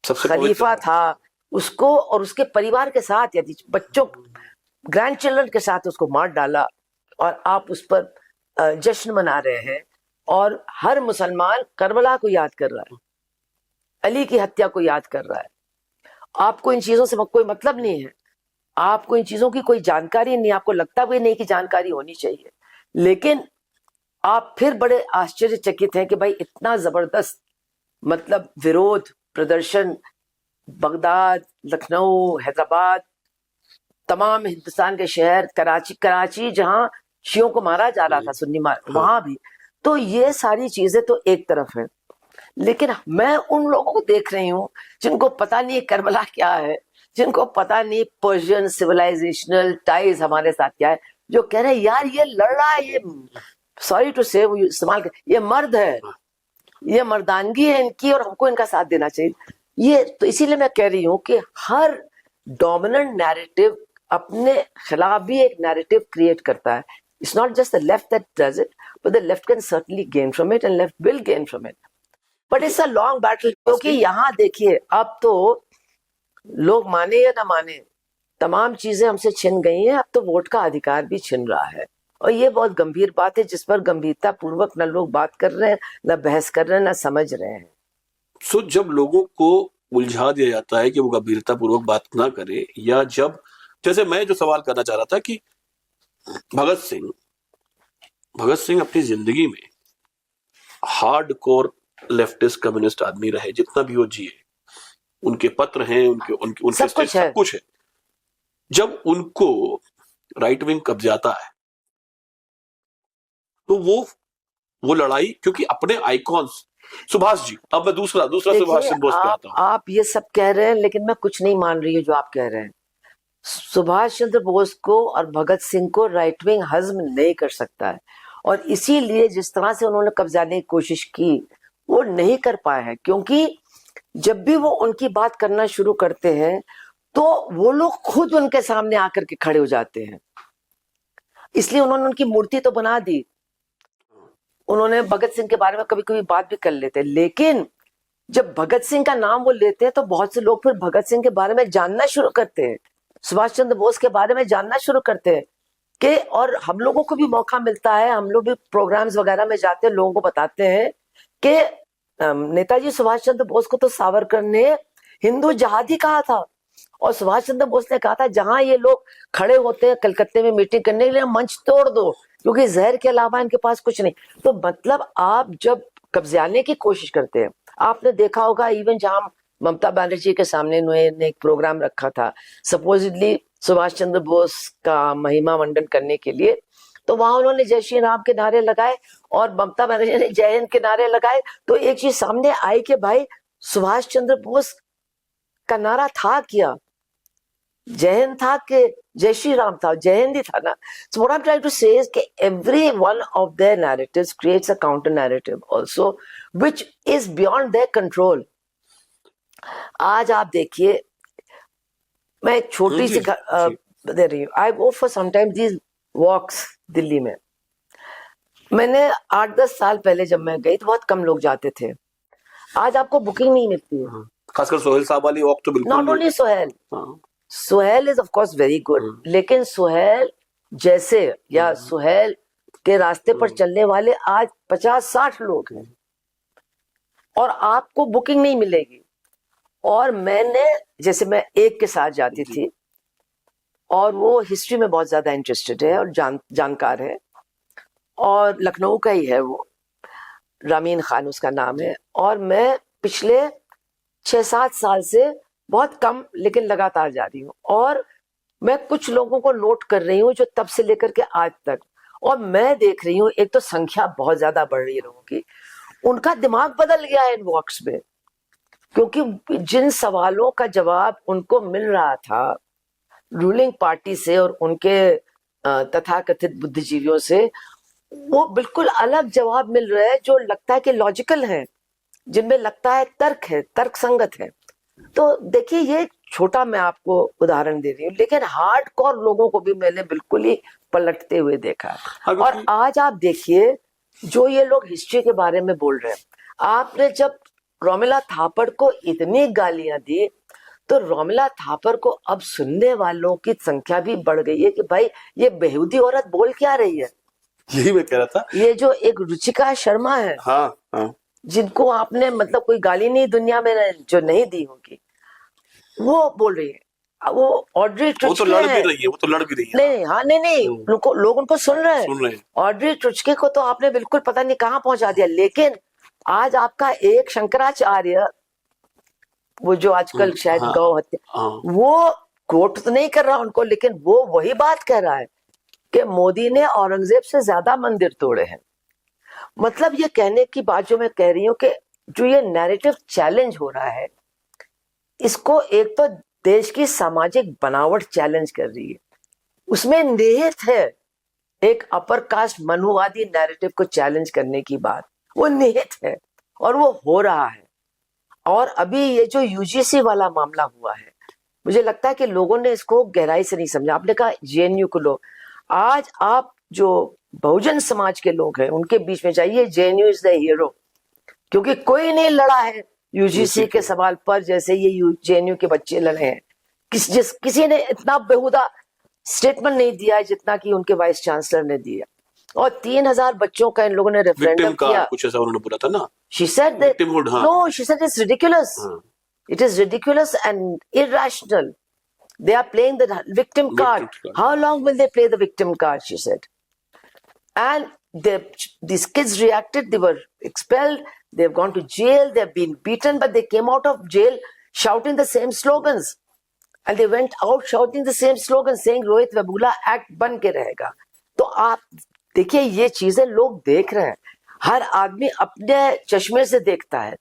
खलीफा था उसको और उसके परिवार के साथ, यदि बच्चों, ग्रैंड चिल्ड्रन के साथ उसको मार डाला, और आप उस पर जश्न मना रहे हैं। और हर मुसलमान करबला को याद कर रहा है, अली की हत्या को याद कर रहा है। आपको इन चीजों से कोई मतलब नहीं है, आपको इन चीजों की कोई जानकारी नहीं, आपको लगता भी नहीं कि जानकारी होनी चाहिए, लेकिन आप फिर बड़े आश्चर्यचकित हैं कि भाई इतना जबरदस्त मतलब विरोध प्रदर्शन, बगदाद, लखनऊ, हैदराबाद, तमाम हिंदुस्तान के शहर, कराची जहां शियों को मारा जा रहा था, सुन्नी वहां भी। तो ये सारी चीजें तो एक तरफ है, लेकिन मैं उन लोगों को देख रही हूँ जिनको पता नहीं करबला क्या है, जिनको पता नहीं पर्शियन सिविलाइजेशनल टाइज हमारे साथ क्या है, जो कह रहे हैं यार ये लड़ रहा है, ये सॉरी टू से वो इस्तेमाल कर, ये मर्द है, ये मर्दानगी है इनकी और हमको इनका साथ देना चाहिए। ये तो इसीलिए मैं कह रही हूं कि हर डोमिनेंट नैरेटिव अपने खिलाफ भी एक नैरेटिव क्रिएट करता है। It's not just the left that does it, but the left can certainly gain from it and left will gain from it, but it's a long battle. क्योंकि यहाँ देखिए, अब तो लोग माने या ना माने, तमाम चीजें हमसे छिन गई हैं, अब तो वोट का अधिकार भी छिन रहा है, और ये बहुत गंभीर बात है जिस पर गंभीरता पूर्वक न लोग बात कर रहे हैं, न बहस कर रहे हैं, न समझ रहे हैं। सो जब लोगों को उलझा दिया जाता है कि वो गंभीरता पूर्वक बात ना करे, या जब, जैसे मैं जो सवाल करना चाह रहा था कि भगत सिंह अपनी जिंदगी में हार्ड कोर लेफ्टिस्ट कम्युनिस्ट आदमी रहे, जितना भी वो जिए, उनके पत्र हैं, उनके सब कुछ है। सब कुछ है। जब उनको राइट विंग कब्जाता है तो वो लड़ाई, क्योंकि अपने आइकॉन्स, सुभाष जी, अब मैं दूसरा सुभाष चंद्र बोस पे आता हूं। आप ये सब कह रहे हैं, लेकिन मैं कुछ नहीं मान रही हूँ जो आप कह रहे हैं। सुभाष चंद्र बोस को और भगत सिंह को राइट विंग हजम नहीं कर सकता है, और इसीलिए जिस तरह से उन्होंने कब्जाने की कोशिश की वो नहीं कर पाए हैं, क्योंकि जब भी वो उनकी बात करना शुरू करते हैं तो वो लोग खुद उनके सामने आकर के खड़े हो जाते हैं। इसलिए उन्होंने उनकी मूर्ति तो बना दी, उन्होंने भगत सिंह के बारे में कभी कभी बात भी कर लेते हैं, लेकिन जब भगत सिंह का नाम वो लेते हैं तो बहुत से लोग फिर भगत सिंह के बारे में जानना शुरू करते हैं, सुभाष चंद्र बोस के बारे में जानना शुरू करते हैं कि, और हम लोगों को भी मौका मिलता है, हम लोग भी प्रोग्राम्स वगैरह में जाते हैं, लोगों को बताते हैं कि नेताजी सुभाष चंद्र बोस को तो सावरकर ने हिंदू जहादी कहा था, और सुभाष चंद्र बोस ने कहा था जहां ये लोग खड़े होते हैं कलकत्ते में मीटिंग करने के लिए, मंच तोड़ दो, क्योंकि जहर के अलावा इनके पास कुछ नहीं। तो मतलब आप जब कब्जाने की कोशिश करते हैं, आपने देखा होगा इवन जहां ममता बनर्जी के सामने उन्होंने एक प्रोग्राम रखा था सपोजिटली सुभाष चंद्र बोस का महिमा मंडन करने के लिए, तो वहां उन्होंने जय श्री राम के नारे लगाए और ममता बनर्जी ने जय हिंद के नारे लगाए। तो एक चीज सामने आई कि भाई सुभाष चंद्र बोस का नारा था क्या, जय हिंद था कि जय श्री राम था? जय हिंद ही था ना। So what I'm trying to say is कि every one of their narratives creates a counter narrative also which is beyond their control. आज आप देखिए, मैं एक छोटी सी दे रही हूँ, आई गो फॉर समटाइम्स दीज वॉक्स दिल्ली में। मैंने 8-10 साल पहले जब मैं गई तो बहुत कम लोग जाते थे, आज आपको बुकिंग नहीं मिलती है। खासकर सोहेल साहब वाली वॉक तो बिल्कुल not only Sohail, Sohail is of course very good, लेकिन सोहेल जैसे या सोहेल के रास्ते पर चलने वाले आज 50-60 लोग हैं और आपको बुकिंग नहीं मिलेगी। और मैंने, जैसे मैं एक के साथ जाती थी और वो हिस्ट्री में बहुत ज्यादा इंटरेस्टेड है और जानकार है, और लखनऊ का ही है वो, रामीन खान उसका नाम है, और मैं पिछले 6-7 साल से बहुत कम लेकिन लगातार जा रही हूँ, और मैं कुछ लोगों को नोट कर रही हूँ जो तब से लेकर के आज तक, और मैं देख रही हूँ एक तो संख्या बहुत ज्यादा बढ़ रही है लोगों की, उनका दिमाग बदल गया है इन वॉक्स में, क्योंकि जिन सवालों का जवाब उनको मिल रहा था रूलिंग पार्टी से और उनके तथाकथित बुद्धिजीवियों से, वो बिल्कुल अलग जवाब मिल रहा है जो लगता है कि लॉजिकल है, जिनमें लगता है तर्क है, तर्क संगत है। तो देखिए, ये छोटा मैं आपको उदाहरण दे रही हूँ, लेकिन हार्ड कोर लोगों को भी मैंने बिल्कुल ही पलटते हुए देखा है। और आज आप देखिए जो ये लोग हिस्ट्री के बारे में बोल रहे हैं, आपने जब रोमिला थापर को इतनी गालियां दी तो रोमिला थापर को अब सुनने वालों की संख्या भी बढ़ गई है कि भाई ये बेहूदी औरत बोल क्या रही है। यही मैं कह रहा था, ये जो एक रुचिका शर्मा है, हाँ, जिनको आपने मतलब कोई गाली नहीं दुनिया में जो नहीं दी होगी, वो बोल रही है। वो ऑड्री ट्रुचके, वो तो लड़ भी रही है, नहीं, हाँ, नहीं, लोग उनको सुन रहे हैं। ऑड्री ट्रुचके को तो आपने बिल्कुल पता नहीं कहाँ पहुंचा दिया, लेकिन आज आपका एक शंकराचार्य, वो जो आजकल शायद गौ हत्या, वो कोट तो नहीं कर रहा उनको, लेकिन वो वही बात कह रहा है कि मोदी ने औरंगजेब से ज्यादा मंदिर तोड़े हैं। मतलब ये कहने की बात जो मैं कह रही हूँ कि जो ये नैरेटिव चैलेंज हो रहा है, इसको एक तो देश की सामाजिक बनावट चैलेंज कर रही है, उसमें निहित है एक अपर कास्ट मनुवादी नैरेटिव को चैलेंज करने की बात, वो निहित है और वो हो रहा है। और अभी ये जो यूजीसी वाला मामला हुआ है, मुझे लगता है कि लोगों ने इसको गहराई से नहीं समझा। आपने कहा जेएनयू को लोग, आज आप जो बहुजन समाज के लोग हैं उनके बीच में जाइए, जेएनयू इज द हीरो, क्योंकि कोई नहीं लड़ा है यूजीसी के सवाल पर जैसे ये जेएनयू के बच्चे लड़े हैं। किसी ने इतना बेहुदा स्टेटमेंट नहीं दिया है जितना कि उनके वाइस चांसलर ने दिया। और 3000 बच्चों का इन लोगों ने रेफरेंडम किया, कुछ ऐसा उन्होंने बोला था ना। She said that Victimhood, हाँ. no, she said it's ridiculous. हाँ. It is ridiculous and irrational. They are playing the victim card. How long will they play the victim card? She said. And these kids reacted. They were expelled. They've gone to jail. They've been beaten, but they came out of jail shouting the same slogans. And they went out shouting the same slogans, saying Rohit Vebula Act बन के रहेगा। तो आप देखिए ये चीजें लोग देख रहे हैं, हर आदमी अपने चश्मे से देखता है।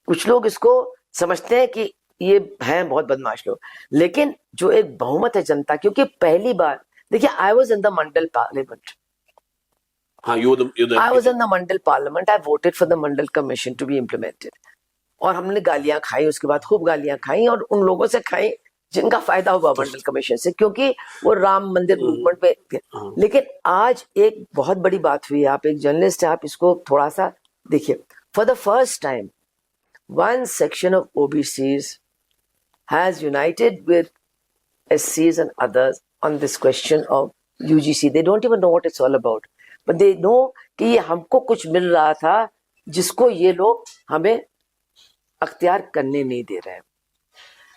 कुछ लोग इसको समझते हैं कि ये हैं बहुत बदमाश लोग, लेकिन जो एक बहुमत है जनता, क्योंकि पहली बार देखिए I was in the Mandal parliament, हाँ, I was in the Mandal Parliament. I voted for the Mandal Commission to be implemented. और हमने गालियां खाई, उसके बाद खूब गालियां खाई, और उन लोगों से खाई जिनका फायदा हुआ मंडल कमीशन से, क्योंकि वो राम मंदिर मूवमेंट पे थे। लेकिन आज एक बहुत बड़ी बात हुई है, आप एक जर्नलिस्ट हैं, आप इसको थोड़ा सा देखिए। For the first time one section of OBCs has united with SCs and others on this question of UGC. They don't even know what it's all about, but they know कि ये हमको कुछ मिल रहा था जिसको ये लोग हमें अख्तियार करने नहीं दे रहे हैं।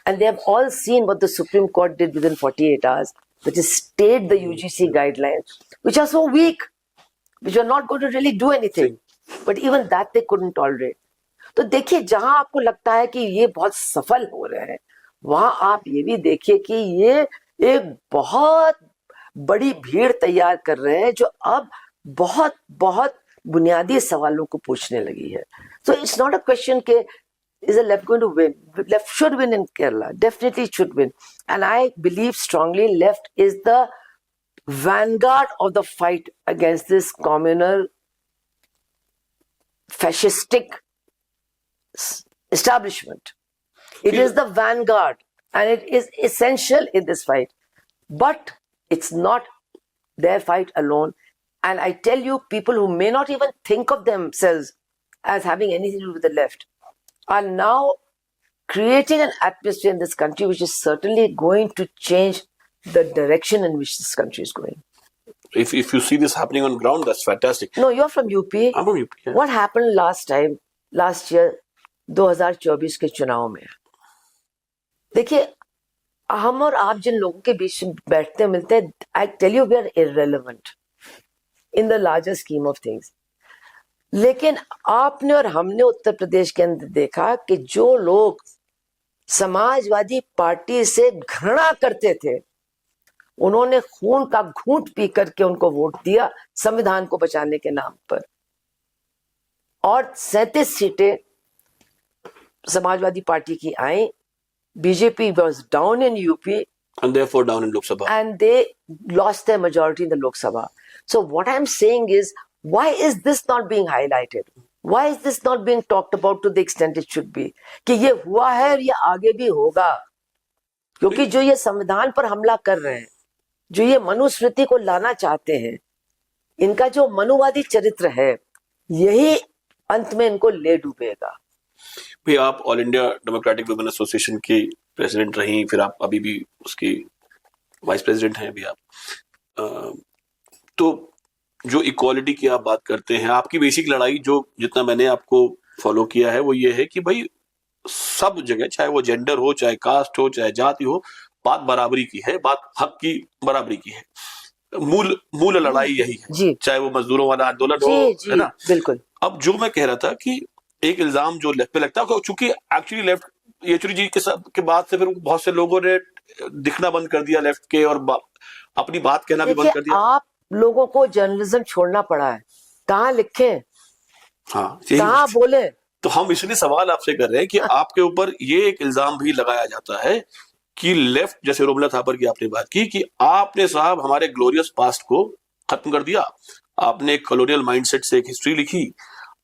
And they have all seen what the Supreme Court did within 48 hours, which is stayed the UGC guidelines, which are so weak, which are not going to really do anything. But even that they couldn't tolerate. तो देखिए, जहां आपको लगता है कि ये बहुत सफल हो रहे हैं, वहां आप ये भी देखिए कि ये एक बहुत बड़ी भीड़ तैयार कर रहे हैं जो अब बहुत बहुत बुनियादी सवालों को पूछने लगी है। So it's not a question के is the left going to win? Left should win in Kerala. Definitely it should win. And I believe strongly left is the vanguard of the fight against this communal, fascistic establishment. It is the vanguard and it is essential in this fight. But it's not their fight alone. And I tell you, people who may not even think of themselves as having anything to do with the left are now creating an atmosphere in this country which is certainly going to change the direction in which this country is going. If you see this happening on ground, that's fantastic. No, you're from UP. I'm from UP. Yeah. What happened last year, 2024 के चुनाव में? देखिए, हम और आप जिन लोगों के बीच बैठते मिलते हैं, I tell you, we are irrelevant in the larger scheme of things. लेकिन आपने और हमने उत्तर प्रदेश के अंदर देखा कि जो लोग समाजवादी पार्टी से घृणा करते थे, उन्होंने खून का घूंट पी करके उनको वोट दिया संविधान को बचाने के नाम पर, और 37 सीटें समाजवादी पार्टी की आई। BJP was down in UP and therefore down in Lok Sabha, and they lost their majority in the Lok Sabha. So what I'm saying is, why is this not being highlighted? Why is this not being talked about to the extent it should be? कि ये हुआ है और ये आगे भी होगा, क्योंकि जो ये संविधान पर हमला कर रहे हैं, जो ये मनुस्मृति को लाना चाहते हैं, इनका जो मनुवादी चरित्र है, यही अंत में इनको ले डूबेगा। भाई, आप all India democratic women association की प्रेसिडेंट रही, फिर आप अभी भी उसकी वाइस प्रेसिडेंट हैं अभी आप। तो जो इक्वालिटी की आप बात करते हैं, आपकी बेसिक लड़ाई जो जितना मैंने आपको फॉलो किया है वो ये है कि भाई सब जगह, चाहे वो जेंडर हो, चाहे कास्ट हो, चाहे जाति हो, बात बराबरी की है, बात हक की बराबरी की है। मूल लड़ाई यही है, चाहे वो मजदूरों वाला आंदोलन हो, है ना? बिल्कुल। अब जो मैं कह रहा था कि एक इल्जाम जो लेफ्ट पे लगता है, चूंकि एक्चुअली लेफ्ट येचुरी जी के बाद से फिर बहुत से लोगों ने दिखना बंद कर दिया लेफ्ट के, और अपनी बात कहना भी बंद कर दिया। आप लोगों को जर्नलिज्म छोड़ना पड़ा है, कहाँ लिखें, हाँ, कहाँ बोले। तो हम इसलिए सवाल आपसे कर रहे हैं कि आपके ऊपर ये एक इल्जाम भी लगाया जाता है कि लेफ्ट, जैसे रोमला थापर की आपने बात की, कि आपने साहब हमारे ग्लोरियस पास्ट को खत्म कर दिया, आपने एक कॉलोनियल माइंडसेट से एक हिस्ट्री लिखी,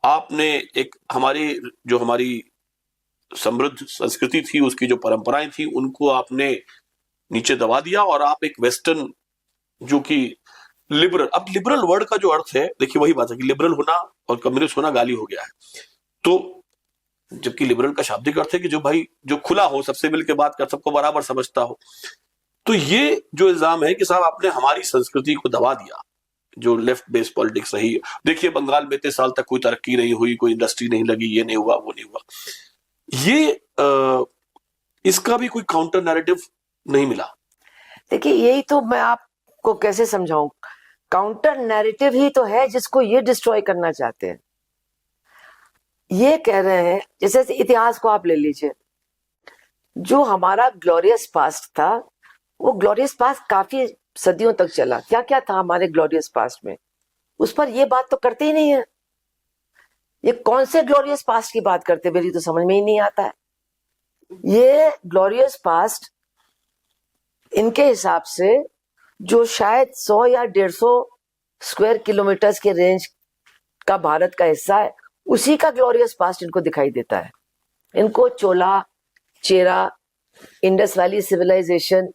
आपने एक हमारी समृद्ध संस्कृति थी, उसकी जो परंपराएं थी, उनको आपने नीचे दबा दिया, और आप एक वेस्टर्न जो कि लिबरल, अब लिबरल वर्ड का जो अर्थ है, देखिए वही बात है कि लिबरल होना और कम्युनिस्ट होना गाली हो गया है। तो जबकि लिबरल का शाब्दिक अर्थ है कि जो भाई जो खुला हो, सबसे मिल के बात कर, सबको बराबर समझता हो। तो ये जो इल्जाम है कि साहब आपने हमारी संस्कृति को दबा दिया, जो लेफ्ट बेस्ड पॉलिटिक्स रही, देखिए बंगाल में इतने साल तक कोई तरक्की नहीं हुई, कोई इंडस्ट्री नहीं लगी, ये नहीं हुआ, वो नहीं हुआ, ये इसका भी कोई काउंटर नैरेटिव नहीं मिला। देखिए यही तो मैं आपको कैसे समझाऊं, काउंटर नैरेटिव ही तो है जिसको ये डिस्ट्रॉय करना चाहते हैं। ये कह रहे हैं, जैसे इतिहास को आप ले लीजिए, जो हमारा ग्लोरियस पास्ट था, वो ग्लोरियस पास्ट काफी सदियों तक चला। क्या क्या था हमारे ग्लोरियस पास्ट में, उस पर ये बात तो करते ही नहीं है। ये कौन से ग्लोरियस पास्ट की बात करते, मेरी तो समझ में ही नहीं आता है। ये ग्लोरियस पास्ट इनके हिसाब से जो शायद 100 या 150 स्क्वायर किलोमीटर्स के रेंज का भारत का हिस्सा है, उसी का ग्लोरियस पास्ट इनको दिखाई देता है। इनको चोला, चेरा, इंडस वैली सिविलाइजेशन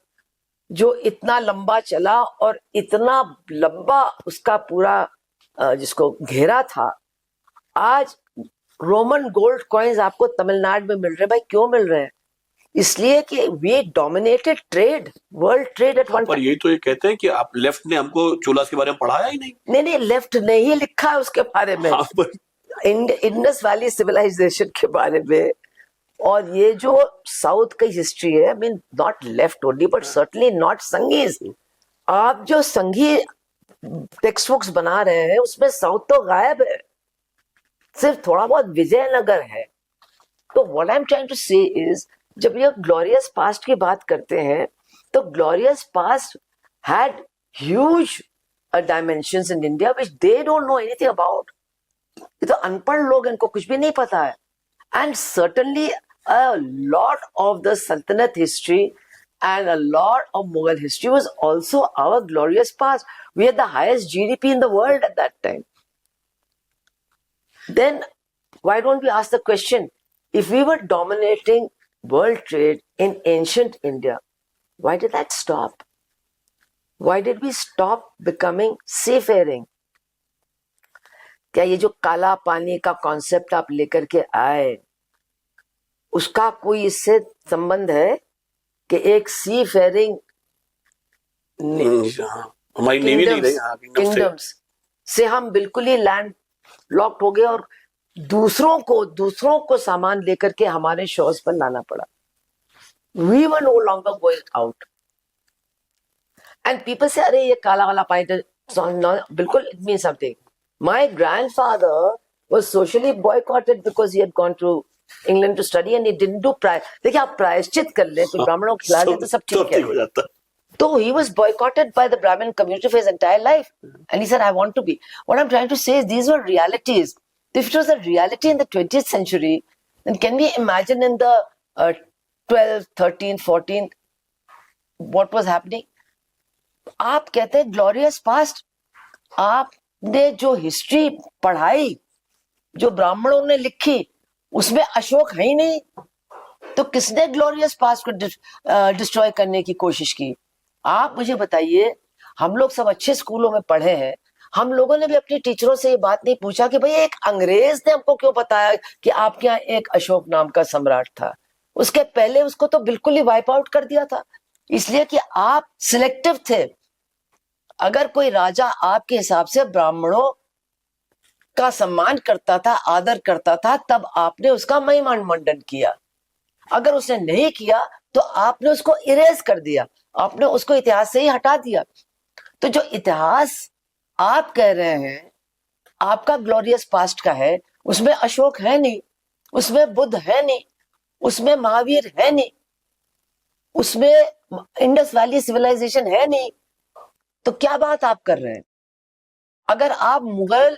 जो इतना लंबा चला और इतना लंबा उसका पूरा जिसको घेरा था, आज रोमन गोल्ड कॉइन्स आपको तमिलनाडु में मिल रहे हैं। भाई क्यों मिल रहे हैं? इसलिए कि we dominated trade, world trade at one पर यही तो ये कहते हैं कि आप लेफ्ट ने हमको चोलास के बारे में पढ़ाया ही नहीं। नहीं, लेफ्ट ने ही लिखा है उसके बारे में, इंडस वैली सिविलाइजेशन के बारे में। और ये जो साउथ की हिस्ट्री है, I mean not left only but certainly not Sanghis. आप जो संघी टेक्स्ट बुक्स बना रहे हैं उसमें साउथ तो गायब है, सिर्फ थोड़ा बहुत विजयनगर है। तो what I am trying to say is, जब ये ग्लोरियस पास्ट की बात करते हैं तो glorious past had huge dimensions in India which they don't know anything about. ये तो अनपढ़ लोग, इनको कुछ भी नहीं पता है। And certainly a lot of the Sultanate history and a lot of Mughal history was also our glorious past. We had the highest GDP in the world at that time. Then why don't we ask the question, if we were dominating world trade in ancient India, why did that stop? Why did we stop becoming seafaring? क्या ये जो काला पानी का concept आप लेकर के आए, उसका कोई इससे संबंध है कि एक सी फेयरिंग हमारी नेवी नहीं रही, किंगडम्स से हम बिल्कुल ही लैंड लॉक्ड हो गए और दूसरों को सामान लेकर के हमारे शोर्स पर लाना पड़ा। We were no longer going out and people say अरे ये काला वाला पानी, बिल्कुल it mean something. My grandfather was socially boycotted because he had gone to England to study and he didn't do देखिए आप प्रायश्चित कर ले तो ब्राह्मणों को खिला दे तो सब ठीक है। हो जाता। तो he was boycotted by the Brahmin community for his entire life, and he said, "I want to be." What I'm trying to say is these were realities. If it was a reality in the 20th century, then can we imagine in the 12th, 13th, 14th what was happening? आप कहते हैं glorious past, आपने जो history पढ़ाई, जो ब्राह्मणों ने लिखी, उसमें अशोक है ही नहीं, तो किसने ग्लोरियस पास्ट को डिस्ट्रॉय करने की कोशिश की? आप मुझे बताइए, हम लोग सब अच्छे स्कूलों में पढ़े हैं, हम लोगों ने भी अपने टीचरों से ये बात नहीं पूछा कि भाई एक अंग्रेज ने हमको क्यों बताया कि आपके यहाँ एक अशोक नाम का सम्राट था? उसके पहले उसको तो बिल्कुल ही वाइप आउट कर दिया था, इसलिए कि आप सिलेक्टिव थे। अगर कोई राजा आपके हिसाब से ब्राह्मणों का सम्मान करता था, आदर करता था, तब आपने उसका महिमान मंडन किया। अगर उसने नहीं किया तो आपने उसको इरेज कर दिया, आपने उसको इतिहास से ही हटा दिया। तो जो इतिहास आप कह रहे हैं आपका ग्लोरियस पास्ट का है, उसमें अशोक है नहीं, उसमें बुद्ध है नहीं, उसमें महावीर है नहीं, उसमें इंडस वैली सिविलाइजेशन है नहीं, तो क्या बात आप कर रहे हैं? अगर आप मुगल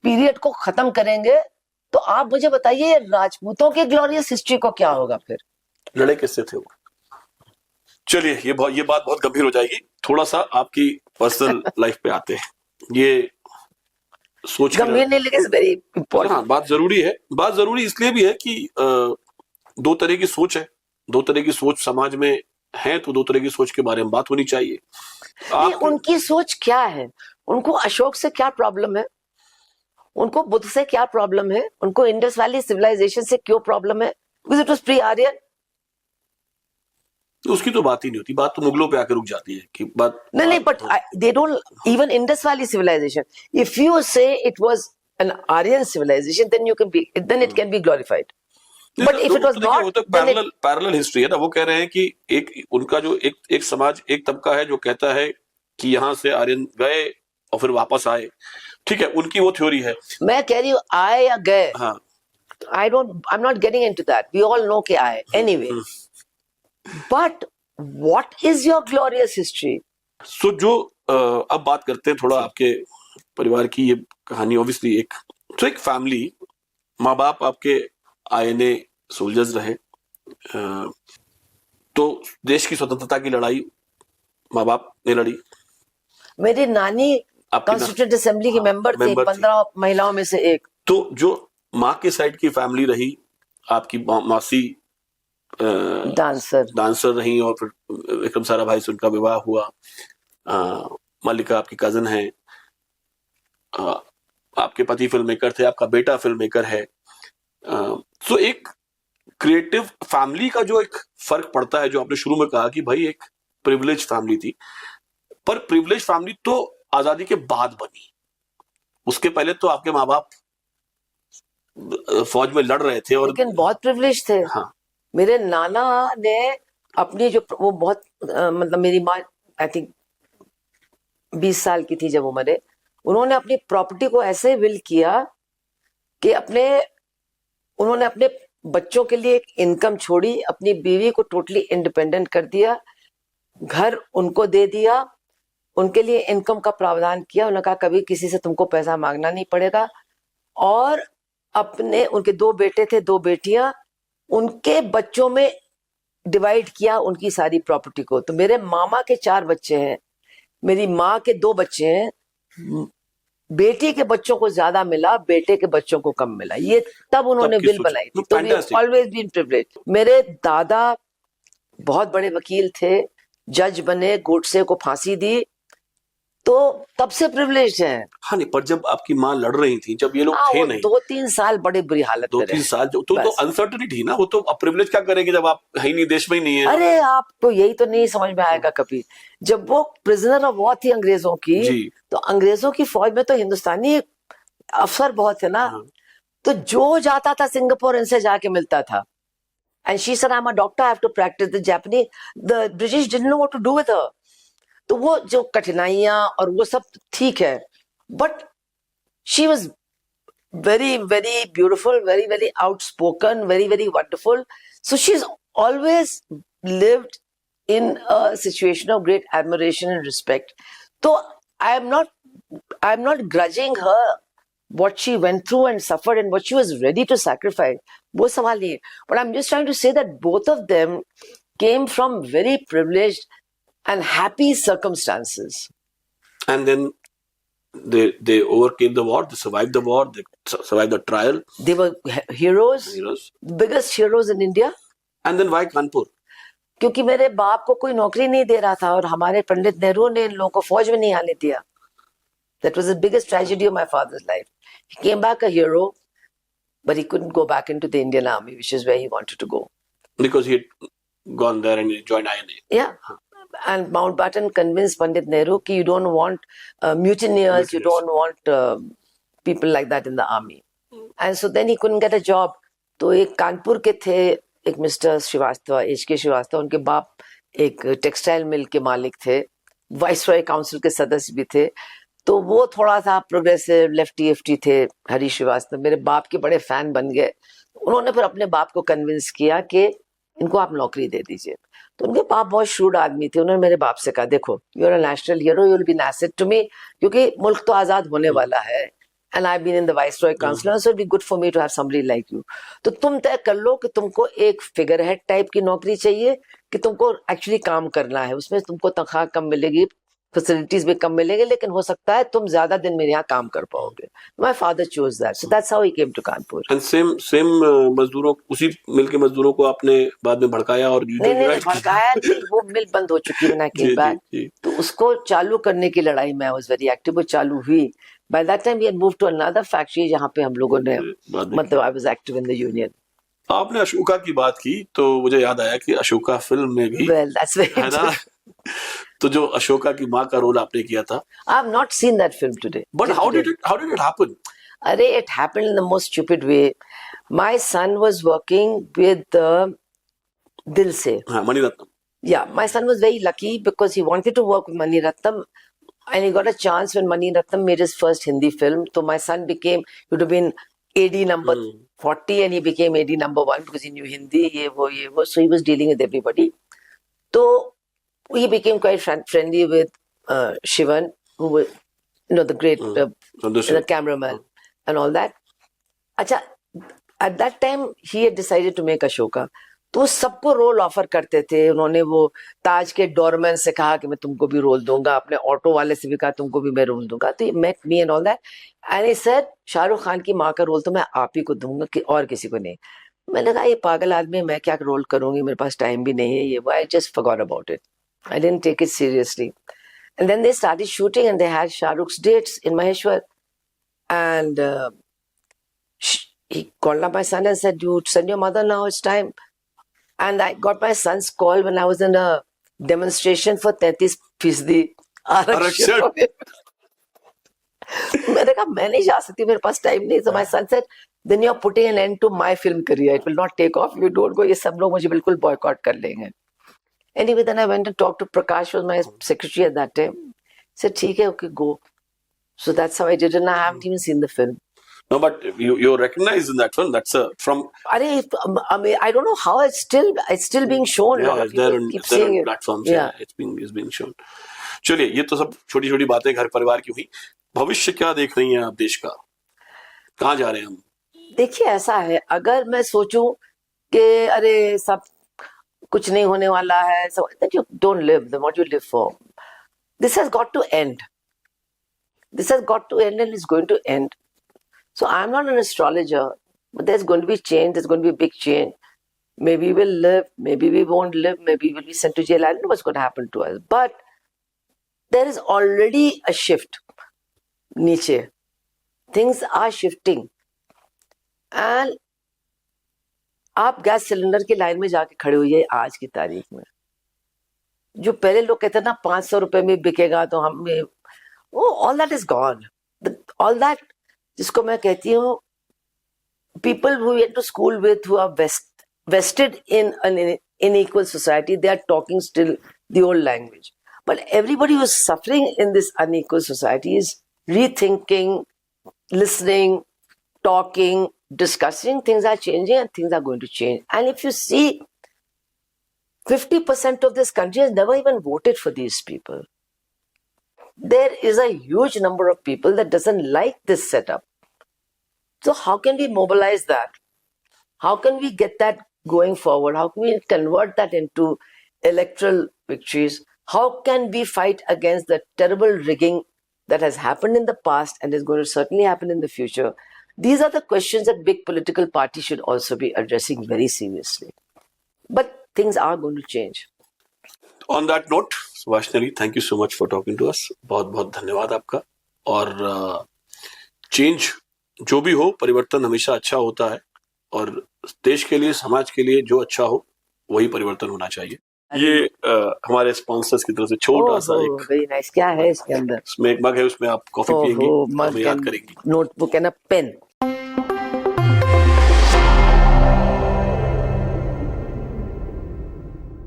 पीरियड को खत्म करेंगे तो आप मुझे बताइए राजपूतों की ग्लोरियस हिस्ट्री को क्या होगा? फिर लड़े किससे थे वो? चलिए, ये बात बहुत गंभीर हो जाएगी, थोड़ा सा आपकी पर्सनल लाइफ पे आते हैं। ये सोच कर, गंभीर नहीं, लेकिन वेरी हाँ, इंपॉर्टेंट। बात जरूरी है। बात जरूरी इसलिए भी है कि दो तरह की सोच है, दो तरह की सोच समाज में है, तो दो तरह की सोच के बारे में बात होनी चाहिए। नहीं, आप उनकी सोच क्या है? उनको अशोक से क्या प्रॉब्लम है? उनको बुद्ध से क्या प्रॉब्लम है? उनको इंडस वैली सिविलाइजेशन से क्यों प्रॉब्लम है? Because it was pre Aryan. उसकी तो बात ही नहीं होती, बात तो मुगलों पे आकर रुक जाती है कि बात। नहीं, but they don't even Indus valley civilisation, if you say it was an Aryan civilisation, then it can be glorified. But if it was not, parallel history है ना। वो कह रहे हैं कि एक उनका जो एक समाज, एक तबका है जो कहता है कि यहाँ से आर्यन गए और फिर वापस आए, ठीक है, उनकी वो थ्योरी है। मैं कह रही हूँ आए या गए, हाँ, I am not getting into that, we all know कि आए anyway, but what is your glorious history? So जो अब बात करते हैं थोड़ा आपके परिवार की। ये कहानी ऑब्वियसली एक फैमिली, माँ बाप आपके आईएनए सोल्जर्स रहे, तो देश की स्वतंत्रता की लड़ाई माँ बाप ने लड़ी। मेरी नानी कॉन्स्टिट्यूंट असेंबली की मेंबर थी, 15 महिलाओं में से एक। तो जो माँ के साइड की फैमिली रही, आपकी मासी डांसर रही, और फिर विक्रम साराभाई से उनका विवाह हुआ। मल्लिका आपकी कजन है, आपके पति फिल्म मेकर थे, आपका बेटा फिल्म मेकर है। तो एक क्रिएटिव फैमिली का जो एक फर्क पड़ता है, जो आपने शुरू में कहा कि भाई एक प्रिविलेज फैमिली थी, पर प्रिविलेज फैमिली तो आजादी के बाद बनी। उसके पहले तो आपके माँ बाप फौज में लड़ रहे थे, और लेकिन बहुत प्रिविलेज थे। हाँ, मेरे नाना ने अपनी जो वो बहुत मतलब मेरी माँ आई थिंक 20 साल की थी जब वो मरे, उन्होंने अपनी प्रॉपर्टी को ऐसे विल किया कि उन्होंने अपने बच्चों के लिए एक इनकम छोड़ी, अपनी बीवी को टोटली इंडिपेंडेंट कर दिया, घर उनको दे दिया, उनके लिए इनकम का प्रावधान किया। उन्होंने कहा कभी किसी से तुमको पैसा मांगना नहीं पड़ेगा। और उनके 2 बेटे थे, 2 बेटियां, उनके बच्चों में डिवाइड किया उनकी सारी प्रॉपर्टी को। तो मेरे मामा के 4 बच्चे हैं, मेरी माँ के 2 बच्चे हैं, बेटी के बच्चों को ज्यादा मिला, बेटे के बच्चों को कम मिला। ये तब उन्होंने बिल बनाई थी। तो वी ऑलवेज बीन प्रिविलेज्ड। मेरे दादा बहुत बड़े वकील थे, जज बने, गोडसे को फांसी दी, तो तब से प्रिविलेज्ड हैं। हाँ, नहीं, पर जब आपकी माँ लड़ रही थी, जब ये लोग थे नहीं, 2-3 साल बड़े बुरी हालत में 2-3 साल तो अनसर्टेनिटी थी ना। वो तो अब प्रिविलेज क्या करेंगे जब आप है ही नहीं, देश में ही नहीं है। अरे आपको यही तो नहीं समझ में आएगा कभी, जब वो प्रिजनर ऑफ वॉर थी अंग्रेजों की, तो अंग्रेजों की फौज में तो हिंदुस्तानी अफसर बहुत थे ना। तो जो जाता था सिंगापुर, इनसे जाके मिलता था। And she said I am a doctor, I have to practise the Japanese, the British didn't know what to do with her. तो वो जो कठिनाइयां और वो सब ठीक है, but she was very very beautiful, very very outspoken, very very wonderful. So she's always lived in a situation of great admiration and respect. So I'm not grudging her what she went through and suffered and what she was ready to sacrifice. वो सवाल नहीं है, but I'm just trying to say that both of them came from very privileged and happy circumstances. And then they overcame the war, they survived the war, they survived the trial. They were heroes, biggest heroes in India. And then why Kanpur? क्योंकि मेरे बाप को कोई नौकरी नहीं दे रहा था, और हमारे पंडित नेहरू ने इन लोगों को फौज में नहीं आने दिया. That was the biggest tragedy of my father's life. He came back a hero, but he couldn't go back into the Indian army, which is where he wanted to go. Because he had gone there and he joined INA. Yeah. And Mountbatten convinced Pandit Nehru that you don't want mutineers, you don't want people like that in the army. And so then he couldn't get a job. तो एक कानपुर के थे, एक mister Srivastava, HK Srivastava, उनके बाप एक textile mill के मालिक थे, वाइसरॉय काउंसिल के सदस्य भी थे। तो वो थोड़ा सा प्रोग्रेसिव लेफ्टी एफ्टी थे। हरीश श्रीवास्तव मेरे बाप के बड़े फैन बन गए। उन्होंने फिर अपने बाप को कन्विंस किया कि इनको आप नौकरी दे दीजिए। तो उनके बाप बहुत शूड आदमी थे। उन्होंने मेरे बाप से कहा, देखो, you are a national hero, you will be an asset to me, क्योंकि मुल्क तो आजाद होने वाला है, and I've been in the Viceroy Council, so it'd be good for me to have somebody like you. तो तुम तय कर लो कि तुमको एक फिगर हेड टाइप की नौकरी चाहिए कि तुमको एक्चुअली काम करना है, उसमें तुमको तनख्वाह कम मिलेगी, फैसिलिटीज भी कम मिलेंगे, लेकिन हो सकता है तुम ज्यादा दिन मेरे यहाँ काम कर पाओगे. My father chose that, so that's how he came to Kanpur. And same मजदूरों, उसी मिल के मजदूरों को आपने बाद में भड़काया और नहीं भड़काया नहीं, वो मिल बंद हो चुकी when I came back. तो उसको चालू करने की लड़ाई में I was very active. वो चालू हुई. By that time we had moved to another factory जहाँ पे हम लोगों ने मतलब I was active in the union. आपने अशोका की बात की तो मुझे याद आया कि अशोका फिल्म में भी Well, that's very है ना, तो जो अशोका की माँ का रोल आपने किया था. I have not seen that film today. But how did it happen? अरे it happened in the most stupid way. My son was working with Dil Se. हाँ, Mani Ratnam. Yeah, my son was very lucky because he wanted to work with Mani Ratnam, and he got a chance when Mani Ratnam made his first Hindi film. So my son became, he would have been AD number 40 and he became AD number 1 because he knew Hindi, ye wo. So he was dealing with everybody. So he became quite friendly with Shivan, who was, the great the cameraman and all that. Acha, at that time he had decided to make Ashoka. तो सबको role offer करते थे. उन्होंने वो ताज के doorman से कहा कि मैं तुमको भी रोल दूंगा, अपने ऑटो वाले से भी कहा तुमको भी मैं रोल दूंगा. तो met me and all that and he said Shahrukh Khan की माँ का रोल तो मैं आप ही को दूंगा कि और किसी को नहीं. मैंने कहा ये पागल आदमी, मैं क्या रोल करूंगी, मेरे पास टाइम भी नहीं है ये वो. I just forgot about it. I didn't take it seriously. And then they started shooting and they had Shahrukh's dates in Maheshwar, and he called up my son and said, you send your mother now, it's time. And I got my son's call when I was in a demonstration for 33% आरक्षण. मैंने कहा मैं नहीं जा सकती, मेरे पास time नहीं. So my son said, then you're putting an end to my film career. It will not take off. You don't go. ये सब लोग मुझे बिल्कुल boycott कर लेंगे. Anyway, then I went and talked to Prakash, who was my secretary at that time. He said, ठीक है, okay, go. So that's how I did it, and I haven't even seen the film. No, but you're recognized in that film. That's from. I mean, I don't know how it's still being shown. Yeah, it's there on platforms. Yeah, it's being shown. चलिए, ये तो सब छोटी छोटी बातें घर परिवार की हुई. भविष्य क्या देख रही हैं आप देश का? कहाँ जा रहे हैं हम? देखिए ऐसा है, अगर मैं सोचूं कि अरे सब कुछ नहीं होने वाला है, so that you don't live, then what you live for? This has got to end. This has got to end, and it's going to end. So I'm not an astrologer, but there's going to be change. There's going to be a big change. Maybe we'll live, maybe we won't live, maybe we'll be sent to jail. I don't know what's going to happen to us. But there is already a shift. Niche. Things are shifting. And आप gas cylinder की line में जाके खड़े हुई है आज की तारीख में. जो पहले लोग कहते ना 500 रुपए में बिकेगा तो हमें, all that is gone. All that, जिसको मैं कहती हूँ, people who went to school with, who are vested in an unequal society, they are talking still the old language. But everybody who is suffering in this unequal society is rethinking, listening, talking, discussing. Things are changing and things are going to change. And if you see, 50% of this country has never even voted for these people. There is a huge number of people that doesn't like this setup. So how can we mobilize that? How can we get that going forward? How can we convert that into electoral victories? How can we fight against the terrible rigging that has happened in the past and is going to certainly happen in the future? These are the questions that big political parties should also be addressing very seriously. But things are going to change. On that note, Subhashini, thank you so much for talking to us. बहुत बहुत धन्यवाद आपका. और change जो भी हो, परिवर्तन हमेशा अच्छा होता है और देश के लिए, समाज के लिए जो अच्छा हो वही परिवर्तन होना चाहिए. ये हमारे स्पॉन्सर्स की तरफ से छोटा सा एक वेरी नाइस. क्या है इसके अंदर? इसमें एक मग है, उसमें आप कॉफी पियेंगी, हमें याद करेंगी. नोटबुक है ना, पेन.